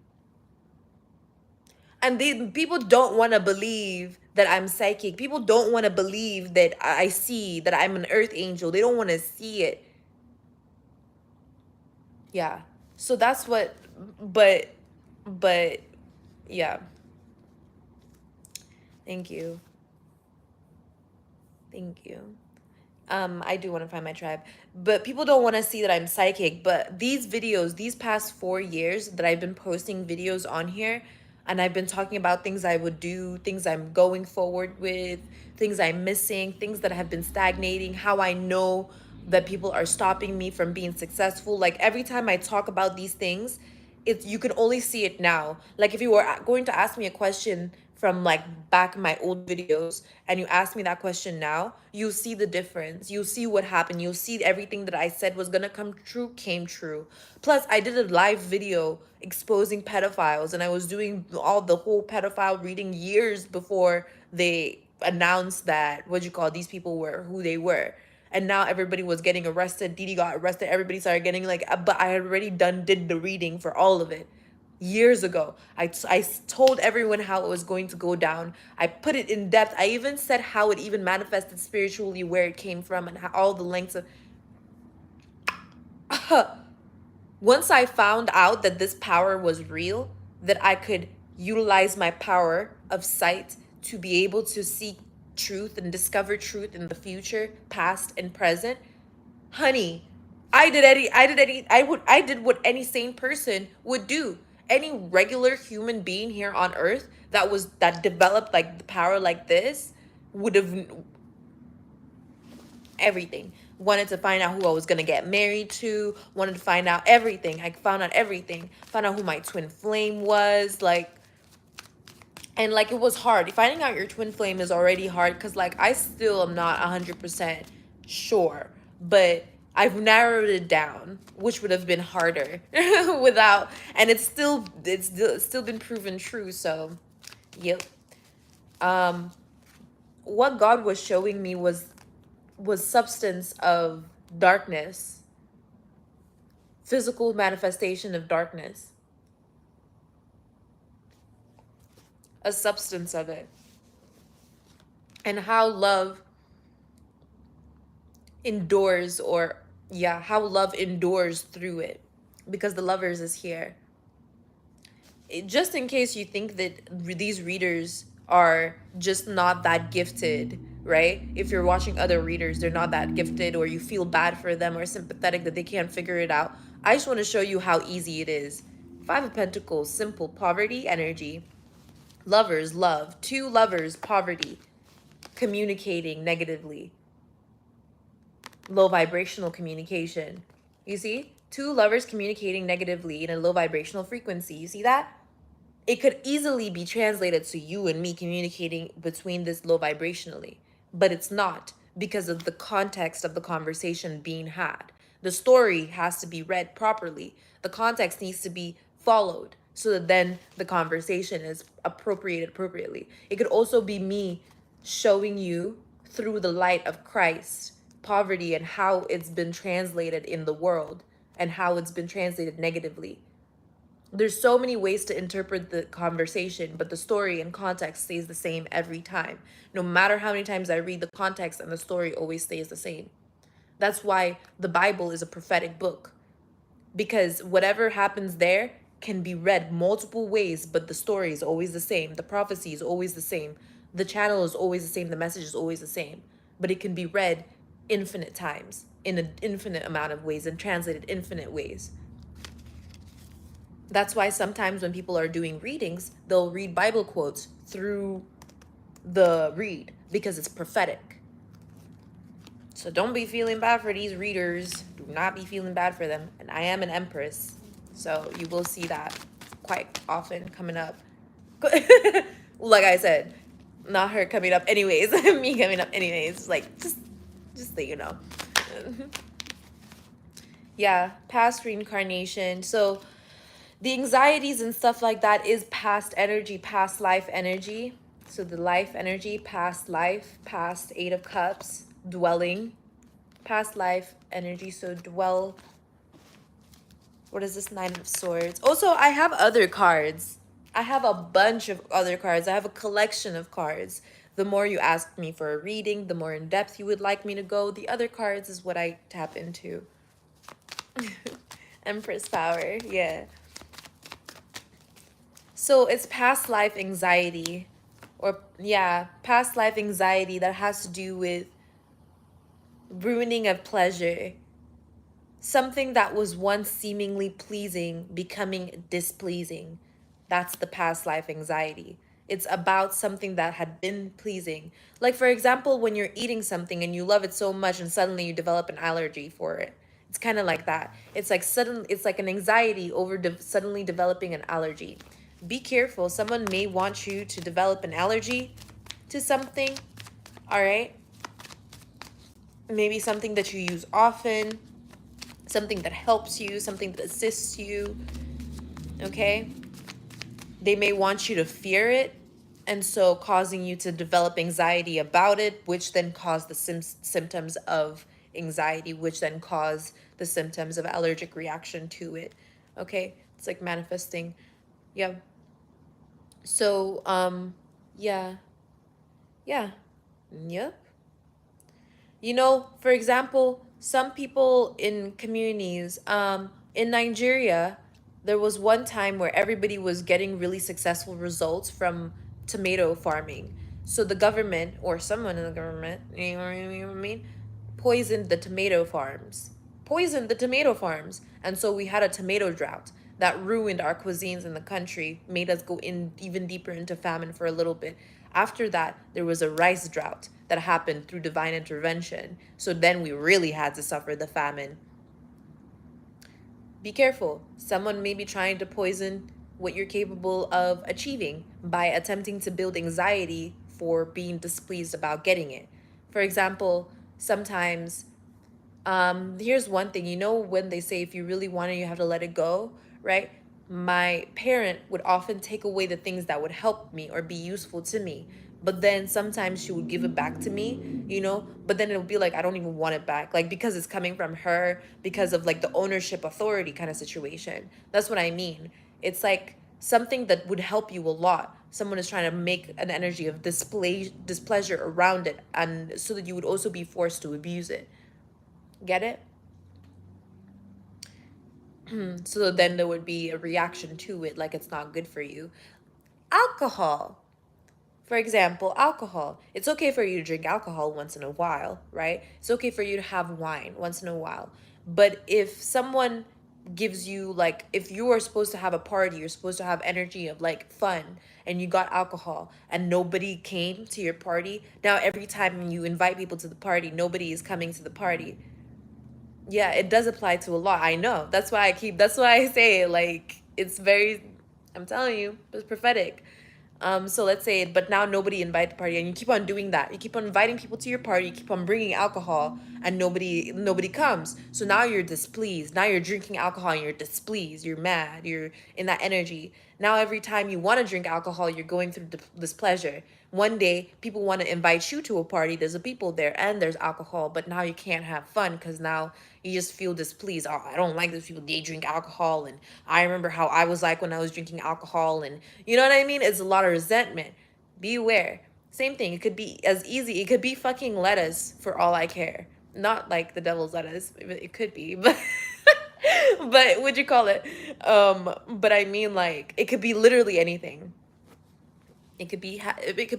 And people don't want to believe that I'm psychic. People don't want to believe that I see that I'm an earth angel. They don't want to see it. Yeah. So that's what, but yeah. Thank you. Thank you. I do want to find my tribe, but people don't want to see that I'm psychic. But these videos, these past 4 years that I've been posting videos on here, and I've been talking about things I would do, things I'm going forward with, things I'm missing, things that have been stagnating, how I know that people are stopping me from being successful. Like every time I talk about these things, you can only see it now. Like if you were going to ask me a question from like back in my old videos and you ask me that question now, you'll see the difference. You'll see what happened. You'll see everything that I said was gonna come true came true. Plus, I did a live video exposing pedophiles, and I was doing all the whole pedophile reading years before they announced that these people were who they were. And now everybody was getting arrested. Didi got arrested. Everybody started getting like, but I had already did the reading for all of it years ago. I told everyone how it was going to go down. I put it in depth. I even said how it even manifested spiritually, where it came from, and how all the lengths of. Once I found out that this power was real, that I could utilize my power of sight to be able to see truth and discover truth in the future, past and present, honey, I did what any sane person would do. Any regular human being here on earth that developed like the power like this would have everything. Wanted to find out who I was gonna get married to, wanted to find out everything. I found out everything. Found out who my twin flame was, like, and like it was hard. Finding out your twin flame is already hard because like I still am not 100% sure, but I've narrowed it down, which would have been harder without, and it's still been proven true. So, yep. Um, what God was showing me was substance of darkness, physical manifestation of darkness, a substance of it, and how love endures, or yeah, how love endures through it, because the lovers is here. Just in case you think that these readers are just not that gifted, right? If you're watching other readers, they're not that gifted, or you feel bad for them or sympathetic that they can't figure it out. I just want to show you how easy it is. Five of Pentacles, simple, poverty, energy. Lovers, love. Two lovers, poverty, communicating negatively. Low vibrational communication. You see? Two lovers communicating negatively in a low vibrational frequency. You see that? It could easily be translated to you and me communicating between this low vibrationally, but it's not, because of the context of the conversation being had. The story has to be read properly. The context needs to be followed so that then the conversation is appropriately. It could also be me showing you through the light of Christ poverty and how it's been translated in the world and how it's been translated negatively. There's so many ways to interpret the conversation, but the story and context stays the same every time. No matter how many times I read, the context and the story always stays the same. That's why the Bible is a prophetic book, because whatever happens there can be read multiple ways, but the story is always the same. The prophecy is always the same. The channel is always the same. The message is always the same, but it can be read infinite times in an infinite amount of ways and translated infinite ways. That's why sometimes when people are doing readings, they'll read Bible quotes through the read because it's prophetic. So don't be feeling bad for these readers. Do not be feeling bad for them. And I am an Empress, so you will see that quite often coming up. Like I said, not her coming up anyways, me coming up anyways. Like, just so you know. Yeah, past reincarnation. So the anxieties and stuff like that is past energy, past life energy. So the life energy, past life, past Eight of Cups, dwelling, past life energy. So dwell. What is this? Nine of Swords. Also, I have other cards. I have a bunch of other cards. I have a collection of cards. The more you ask me for a reading, the more in depth you would like me to go. The other cards is what I tap into. Empress power, yeah. So it's past life anxiety, or yeah, past life anxiety that has to do with ruining of pleasure. Something that was once seemingly pleasing becoming displeasing. That's the past life anxiety. It's about something that had been pleasing. Like, for example, when you're eating something and you love it so much and suddenly you develop an allergy for it. It's kind of like that. It's like it's like an anxiety over suddenly developing an allergy. Be careful. Someone may want you to develop an allergy to something. All right? Maybe something that you use often, something that helps you, something that assists you, okay? They may want you to fear it, and so causing you to develop anxiety about it, which then cause the symptoms of anxiety, which then cause the symptoms of allergic reaction to it, okay? It's like manifesting, yeah. So, yeah, yep. You know, for example, some people in communities, in Nigeria, there was one time where everybody was getting really successful results from tomato farming. So the government, or someone in the government, you know what I mean, poisoned the tomato farms. Poisoned the tomato farms. And so we had a tomato drought that ruined our cuisines in the country, made us go in even deeper into famine for a little bit. After that, there was a rice drought that happened through divine intervention. So then we really had to suffer the famine. Be careful. Someone may be trying to poison what you're capable of achieving by attempting to build anxiety for being displeased about getting it. For example, sometimes, here's one thing. You know, when they say if you really want it, you have to let it go, right? My parent would often take away the things that would help me or be useful to me. But then sometimes she would give it back to me, you know, but then it would be like, I don't even want it back. Like, because it's coming from her, because of like the ownership authority kind of situation. That's what I mean. It's like something that would help you a lot. Someone is trying to make an energy of displeasure around it, and so that you would also be forced to abuse it. Get it? So then there would be a reaction to it, like it's not good for you. Alcohol. For example, alcohol. It's okay for you to drink alcohol once in a while, right? It's okay for you to have wine once in a while. But if someone gives you, like, if you are supposed to have a party, you're supposed to have energy of like fun, and you got alcohol and nobody came to your party, now every time you invite people to the party, nobody is coming to the party. Yeah, it does apply to a lot. I know. That's why I say, like, it's very, I'm telling you, it's prophetic. So let's say, but now nobody invite the party, and you keep on doing that. You keep on inviting people to your party. You keep on bringing alcohol, and nobody comes. So now you're displeased. Now you're drinking alcohol, and you're displeased. You're mad. You're in that energy. Now every time you want to drink alcohol, you're going through displeasure. One day, people want to invite you to a party. There's a people there, and there's alcohol, but now you can't have fun because now you just feel displeased. Oh, I don't like those people. They drink alcohol, and I remember how I was like when I was drinking alcohol, and you know what I mean? It's a lot of resentment. Beware. Same thing. It could be as easy. It could be fucking lettuce for all I care. Not like the devil's lettuce. It could be, but but what'd you call it? But I mean, like, it could be literally anything. It could be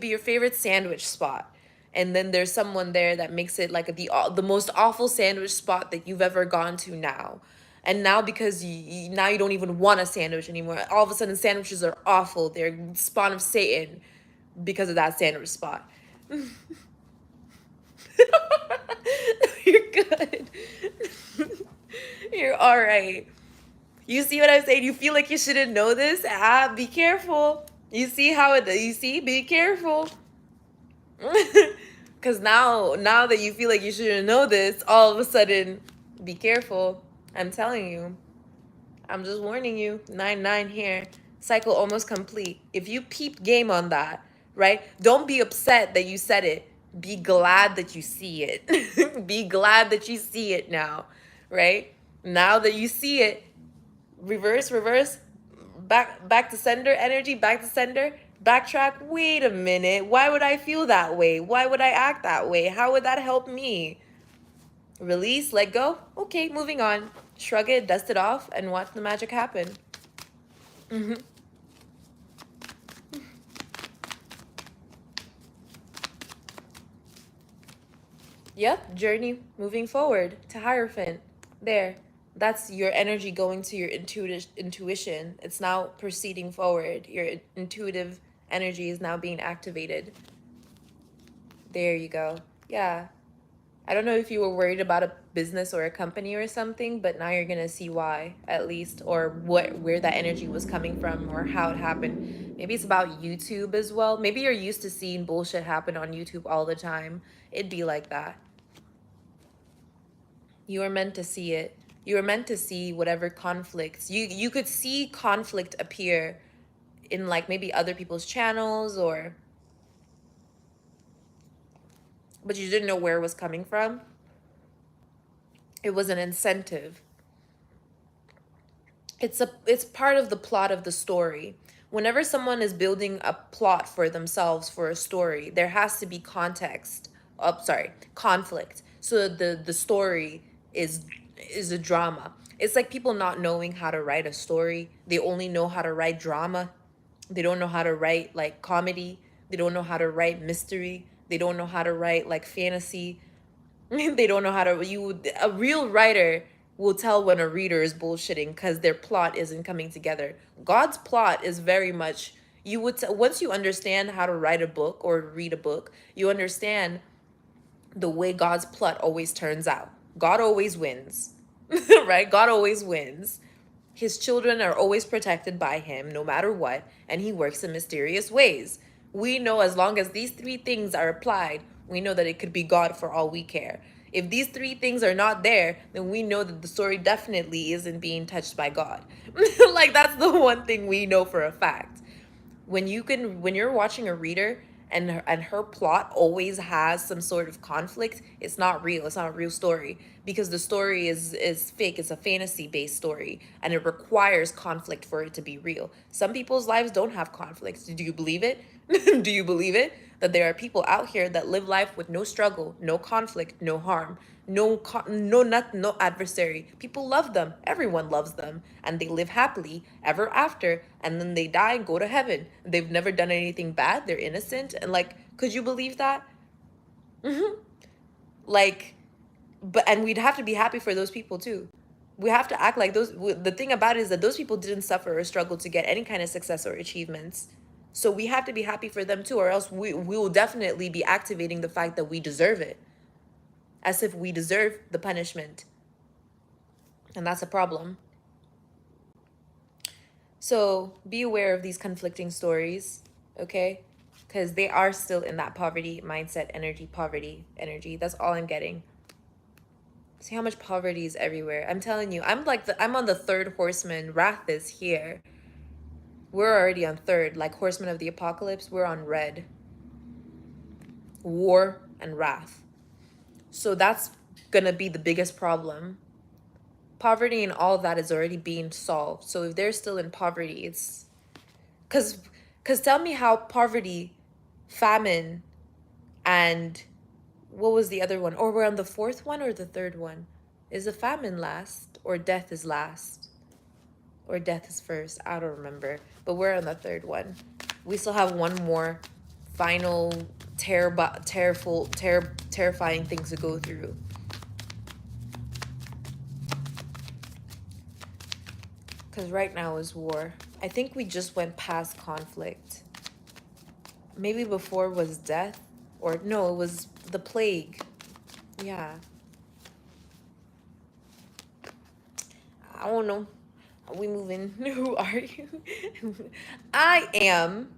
your favorite sandwich spot, and then there's someone there that makes it like the most awful sandwich spot that you've ever gone to now. And now, because now you don't even want a sandwich anymore, all of a sudden sandwiches are awful. They're spawn of Satan because of that sandwich spot. You're good. You're all right. You see what I'm saying? You feel like you shouldn't know this? Be careful. You see how it, you see? Be careful. Cause now that you feel like you shouldn't know this, all of a sudden, be careful. I'm telling you. I'm just warning you. 9-9 here. Cycle almost complete. If you peep game on that, right? Don't be upset that you said it. Be glad that you see it. Be glad that you see it now, right? Now that you see it, reverse, back to sender energy, back to sender, backtrack. Wait a minute. Why would I feel that way? Why would I act that way? How would that help me? Release, let go. Okay, moving on. Shrug it, dust it off, and watch the magic happen. Yep, journey moving forward to Hierophant. There. That's your energy going to your intuition. It's now proceeding forward. Your intuitive energy is now being activated. There you go. Yeah. I don't know if you were worried about a business or a company or something, but now you're gonna see why, at least, or where that energy was coming from or how it happened. Maybe it's about YouTube as well. Maybe you're used to seeing bullshit happen on YouTube all the time. It'd be like that. You were meant to see it. You were meant to see whatever conflicts. You could see conflict appear in, like, maybe other people's channels, or but you didn't know where it was coming from. It was an incentive. It's part of the plot of the story. Whenever someone is building a plot for themselves for a story, there has to be context. Oh, sorry, conflict. So the story is a drama. It's like people not knowing how to write a story. They only know how to write drama. They don't know how to write like comedy. They don't know how to write mystery. They don't know how to write like fantasy. They don't know how to, a real writer will tell when a reader is bullshitting because their plot isn't coming together. God's plot is very much, once you understand how to write a book or read a book, you understand the way God's plot always turns out. God always wins. Right? God always wins. His children are always protected by him no matter what, and he works in mysterious ways. We know as long as these three things are applied, we know that it could be God for all we care. If these three things are not there, then we know that the story definitely isn't being touched by God. Like, that's the one thing we know for a fact. When you're watching a reader and her plot always has some sort of conflict, it's not real. It's not a real story, because the story is fake. It's a fantasy based story, and it requires conflict for it to be real. Some people's lives don't have conflicts. Do you believe it? Do you believe it, that there are people out here that live life with no struggle, no conflict, no harm? No adversary. People love them. Everyone loves them, and they live happily ever after. And then they die and go to heaven. They've never done anything bad. They're innocent. And like, could you believe that? Like, and we'd have to be happy for those people too. We have to act like those. The thing about it is that those people didn't suffer or struggle to get any kind of success or achievements. So we have to be happy for them too, or else we will definitely be activating the fact that we deserve it, as if we deserve the punishment. And that's a problem. So be aware of these conflicting stories, okay? Because they are still in that poverty mindset energy, poverty energy. That's all I'm getting. See how much poverty is everywhere. I'm telling you, I'm on the third horseman. Wrath is here. We're already on third, like horseman of the apocalypse. We're on red. War and wrath. So that's gonna be the biggest problem. Poverty and all of that is already being solved. So if they're still in poverty, it's because tell me how poverty, famine, and what was the other one? Or we're on the fourth one or the third one? Is the famine last or death is last? Or death is first? I don't remember. But we're on the third one. We still have one more final terrifying thing to go through. Because right now is war. I think we just went past conflict. Maybe before was death. Or no, it was the plague. Yeah. I don't know. Are we moving? Who are you? I am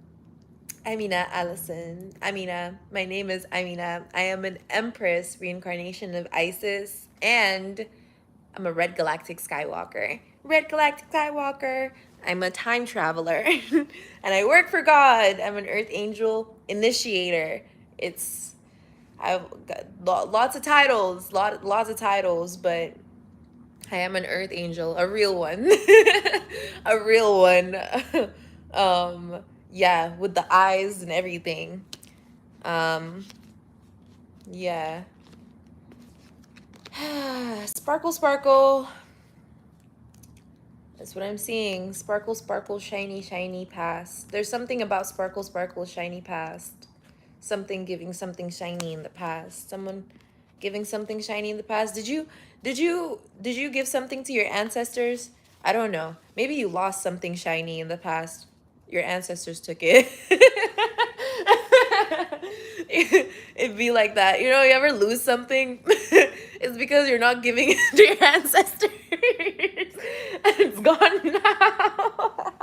Amina Allison. Amina. My name is Amina. I am an Empress, reincarnation of Isis, and I'm a Red Galactic Skywalker. Red Galactic Skywalker. I'm a time traveler. And I work for God. I'm an Earth Angel Initiator. I've got lots of titles, lots of titles, but I am an Earth Angel, a real one. A real one. Yeah, with the eyes and everything. Yeah. Sparkle, sparkle. That's what I'm seeing. Sparkle, sparkle, shiny, shiny past. There's something about sparkle, sparkle, shiny past. Something giving something shiny in the past. Someone giving something shiny in the past. Did you give something to your ancestors? I don't know. Maybe you lost something shiny in the past. Your ancestors took it. It'd be like that. You know, you ever lose something? It's because you're not giving it to your ancestors. And it's gone now.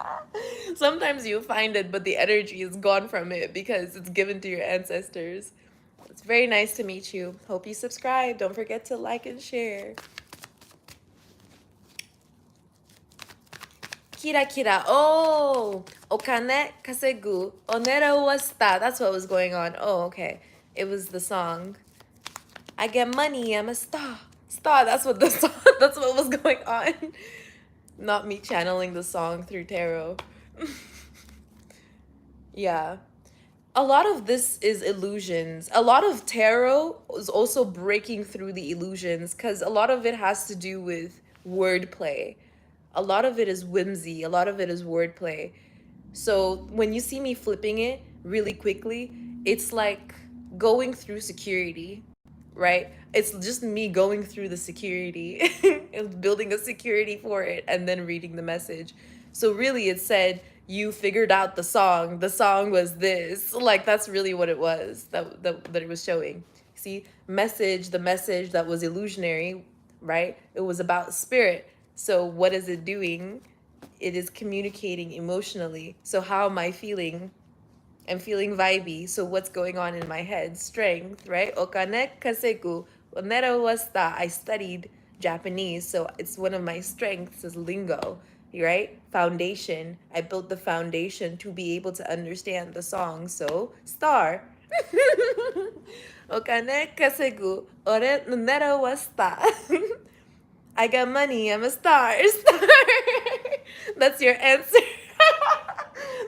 Sometimes you find it, but the energy is gone from it because it's given to your ancestors. It's very nice to meet you. Hope you subscribe. Don't forget to like and share. Kira kira. Oh, okane kasegu. Onera wasta. That's what was going on. Oh, okay. It was the song. I get money. I'm a star. Star. That's what the song. That's what was going on. Not me channeling the song through tarot. Yeah. A lot of this is illusions. A lot of tarot is also breaking through the illusions because a lot of it has to do with wordplay. A lot of it is whimsy. A lot of it is wordplay. So when you see me flipping it really quickly, it's like going through security, right? It's just me going through the security and building a security for it and then reading the message. So really it said, you figured out the song. The song was this. Like that's really what it was that it was showing. See, the message that was illusionary, right? It was about spirit. So what is it doing? It is communicating emotionally. So how am I feeling? I'm feeling vibey. So what's going on in my head? Strength, right? Okane kaseku. Onera wasta. I studied Japanese, so it's one of my strengths is lingo, right? Foundation. I built the foundation to be able to understand the song. So star. Okane kasegu. Ore onera wasta. I got money. I'm a star. Star. That's your answer.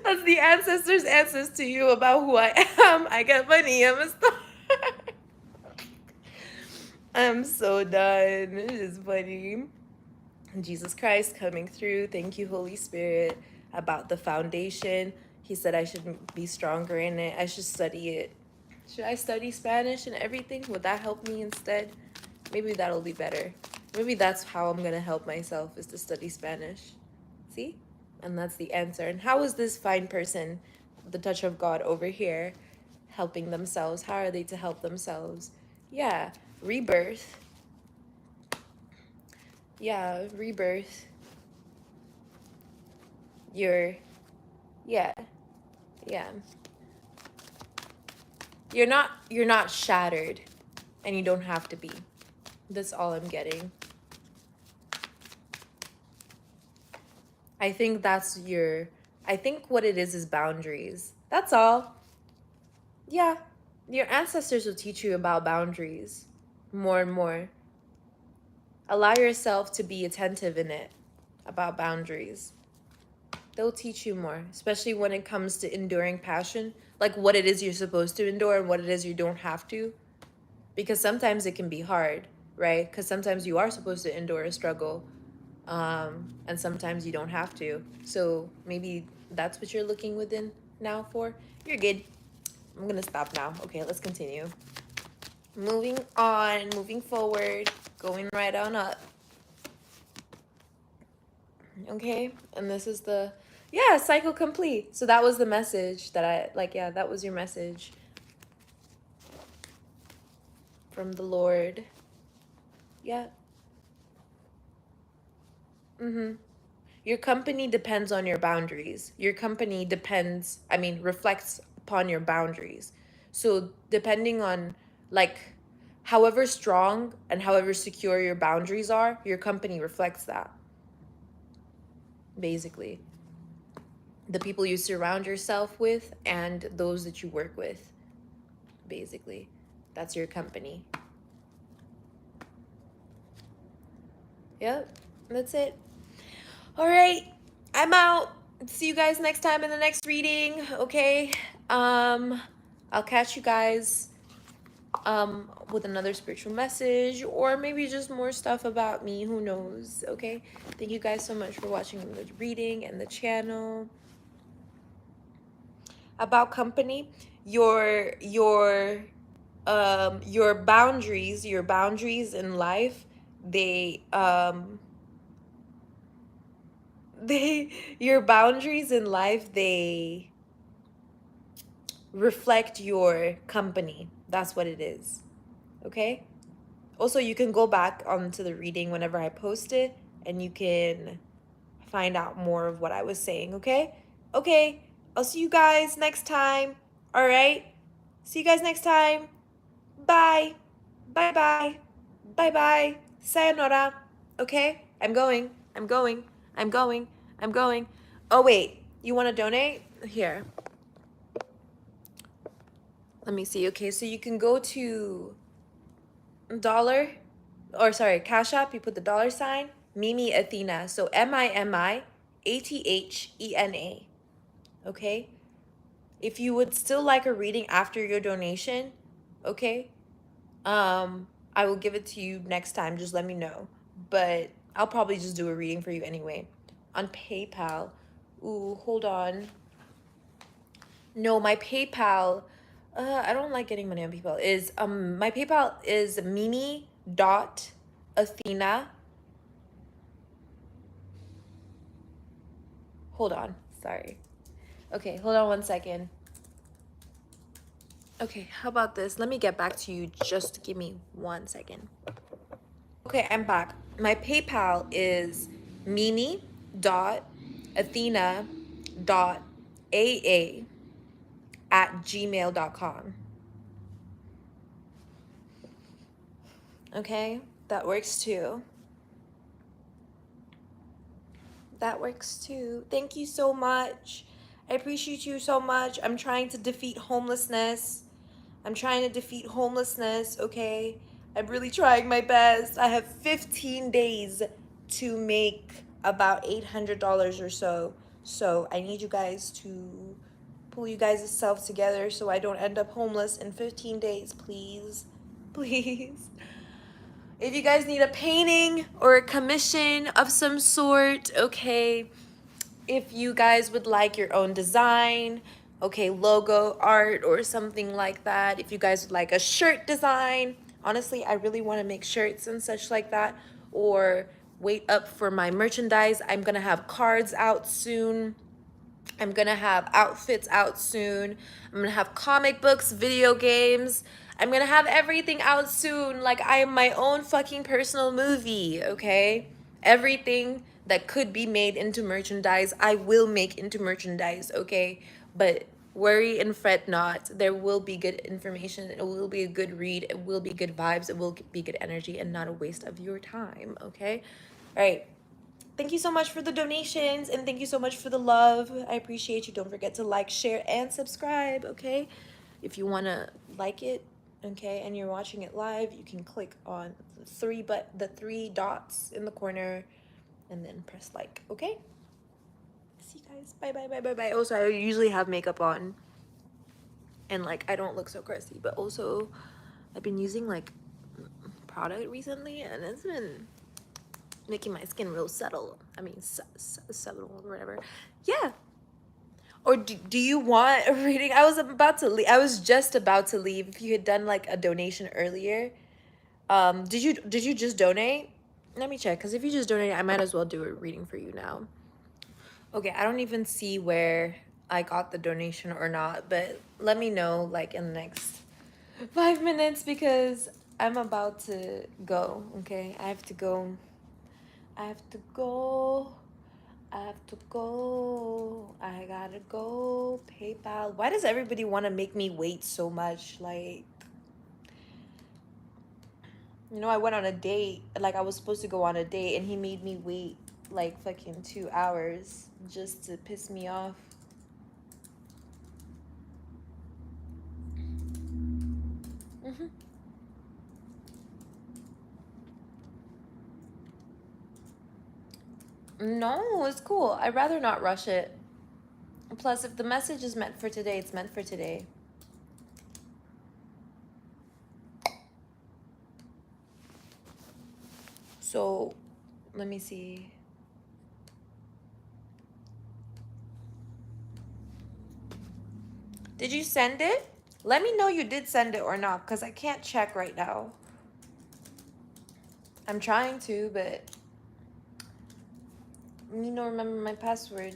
That's the ancestors' answers to you about who I am. I got money. I'm a star. I'm so done. It is funny. Jesus Christ coming through. Thank you, Holy Spirit, about the foundation. He said I should be stronger in it. I should study it. Should I study Spanish and everything? Would that help me instead? Maybe that'll be better. Maybe that's how I'm gonna help myself, is to study Spanish. See? And that's the answer. And how is this fine person, the touch of God over here, helping themselves? How are they to help themselves? Yeah, rebirth. Yeah, rebirth. You're, yeah, yeah. You're not shattered, and you don't have to be. That's all I'm getting. I think I think what it is boundaries. That's all. Yeah. Your ancestors will teach you about boundaries more and more. Allow yourself to be attentive in it about boundaries. They'll teach you more, especially when it comes to enduring passion, like what it is you're supposed to endure and what it is you don't have to. Because sometimes it can be hard, right? Because sometimes you are supposed to endure a struggle, and sometimes you don't have to. So maybe that's what you're looking within now for. You're good. I'm gonna stop now. Okay, let's continue. Moving on, moving forward, going right on up. Okay, and this is the, yeah, cycle complete. So that was the message that I, like, yeah, that was your message from the Lord. Yeah. Mm-hmm. Your company depends on your boundaries. Your company reflects upon your boundaries. So depending on, like, however strong and however secure your boundaries are, your company reflects that. Basically, the people you surround yourself with and those that you work with, basically, that's your company. Yep, that's it. All right, I'm out. See you guys next time in the next reading. Okay, I'll catch you guys with another spiritual message, or maybe just more stuff about me, who knows. Okay, thank you guys so much for watching the reading and the channel. About company, your boundaries in life, they your boundaries in life, they reflect your company. That's what it is. Okay, also you can go back onto the reading whenever I post it, and you can find out more of what I was saying. Okay, I'll see you guys next time. All right, see you guys next time. Bye. Bye bye. Bye bye. Sayonara. Okay? I'm going. I'm going. I'm going. I'm going. Oh, wait. You want to donate? Here. Let me see. Okay, so you can go to Cash App. You put the $, Mimi Athena. So MIMIATHENA. Okay? If you would still like a reading after your donation, okay? I will give it to you next time. Just let me know. But I'll probably just do a reading for you anyway. On PayPal. Ooh, hold on. No, my PayPal. I don't like getting money on PayPal. My PayPal is Mimi.Athena. Hold on. Sorry. Okay, hold on one second. Okay, how about this? Let me get back to you. Just give me 1 second. Okay, I'm back. My PayPal is mimi.athena.aa@gmail.com. Okay, that works too. That works too. Thank you so much. I appreciate you so much. I'm trying to defeat homelessness. Okay? I'm really trying my best. I have 15 days to make about $800 or so. So I need you guys to pull you guys' self together so I don't end up homeless in 15 days, please. Please. If you guys need a painting or a commission of some sort, okay, if you guys would like your own design, okay, logo art or something like that, if you guys would like a shirt design, honestly, I really want to make shirts and such like that, or wait up for my merchandise. I'm gonna have cards out soon. I'm gonna have outfits out soon. I'm gonna have comic books, video games. I'm gonna have everything out soon. Like, I am my own fucking personal movie, okay? Everything that could be made into merchandise, I will make into merchandise, okay? But worry and fret not. There will be good information. It will be a good read. It will be good vibes. It will be good energy and not a waste of your time, okay? All right. Thank you so much for the donations and thank you so much for the love. I appreciate you. Don't forget to like, share, and subscribe, okay? If you want to like it, okay, and you're watching it live, you can click on the three dots in the corner and then press like, okay? See you guys. Bye, bye, bye, bye, bye. Also, I usually have makeup on and like I don't look so crusty, but also I've been using like product recently and it's been making my skin real subtle. I mean, subtle or whatever. Yeah. Or do you want a reading? I was about to leave. I was just about to leave. If you had done like a donation earlier, did you just donate? Let me check. Cause if you just donated, I might as well do a reading for you now. Okay, I don't even see where I got the donation or not, but let me know like in the next 5 minutes because I'm about to go. Okay, I have to go. I have to go. I have to go. I gotta go. PayPal. Why does everybody want to make me wait so much? Like, I went on a date. Like, I was supposed to go on a date, and he made me wait like fucking 2 hours just to piss me off. No, it's cool. I'd rather not rush it. Plus, if the message is meant for today, it's meant for today. So, let me see. Did you send it? Let me know you did send it or not, because I can't check right now. I'm trying to, but me don't remember my password.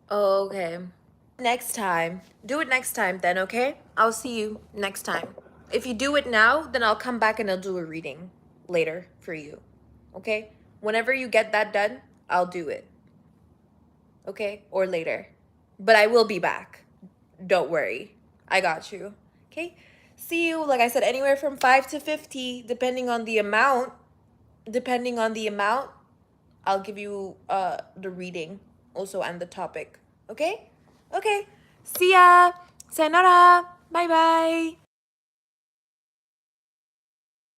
Oh, okay. Next time. Do it next time then, okay? I'll see you next time. If you do it now, then I'll come back and I'll do a reading later for you. Okay? Whenever you get that done, I'll do it. Okay? Or later. But I will be back. Don't worry. I got you. Okay? See you, like I said, anywhere from 5 to 50, depending on the amount. Depending on the amount, I'll give you the reading also and the topic. Okay? Okay. See ya. Sayonara. Bye bye.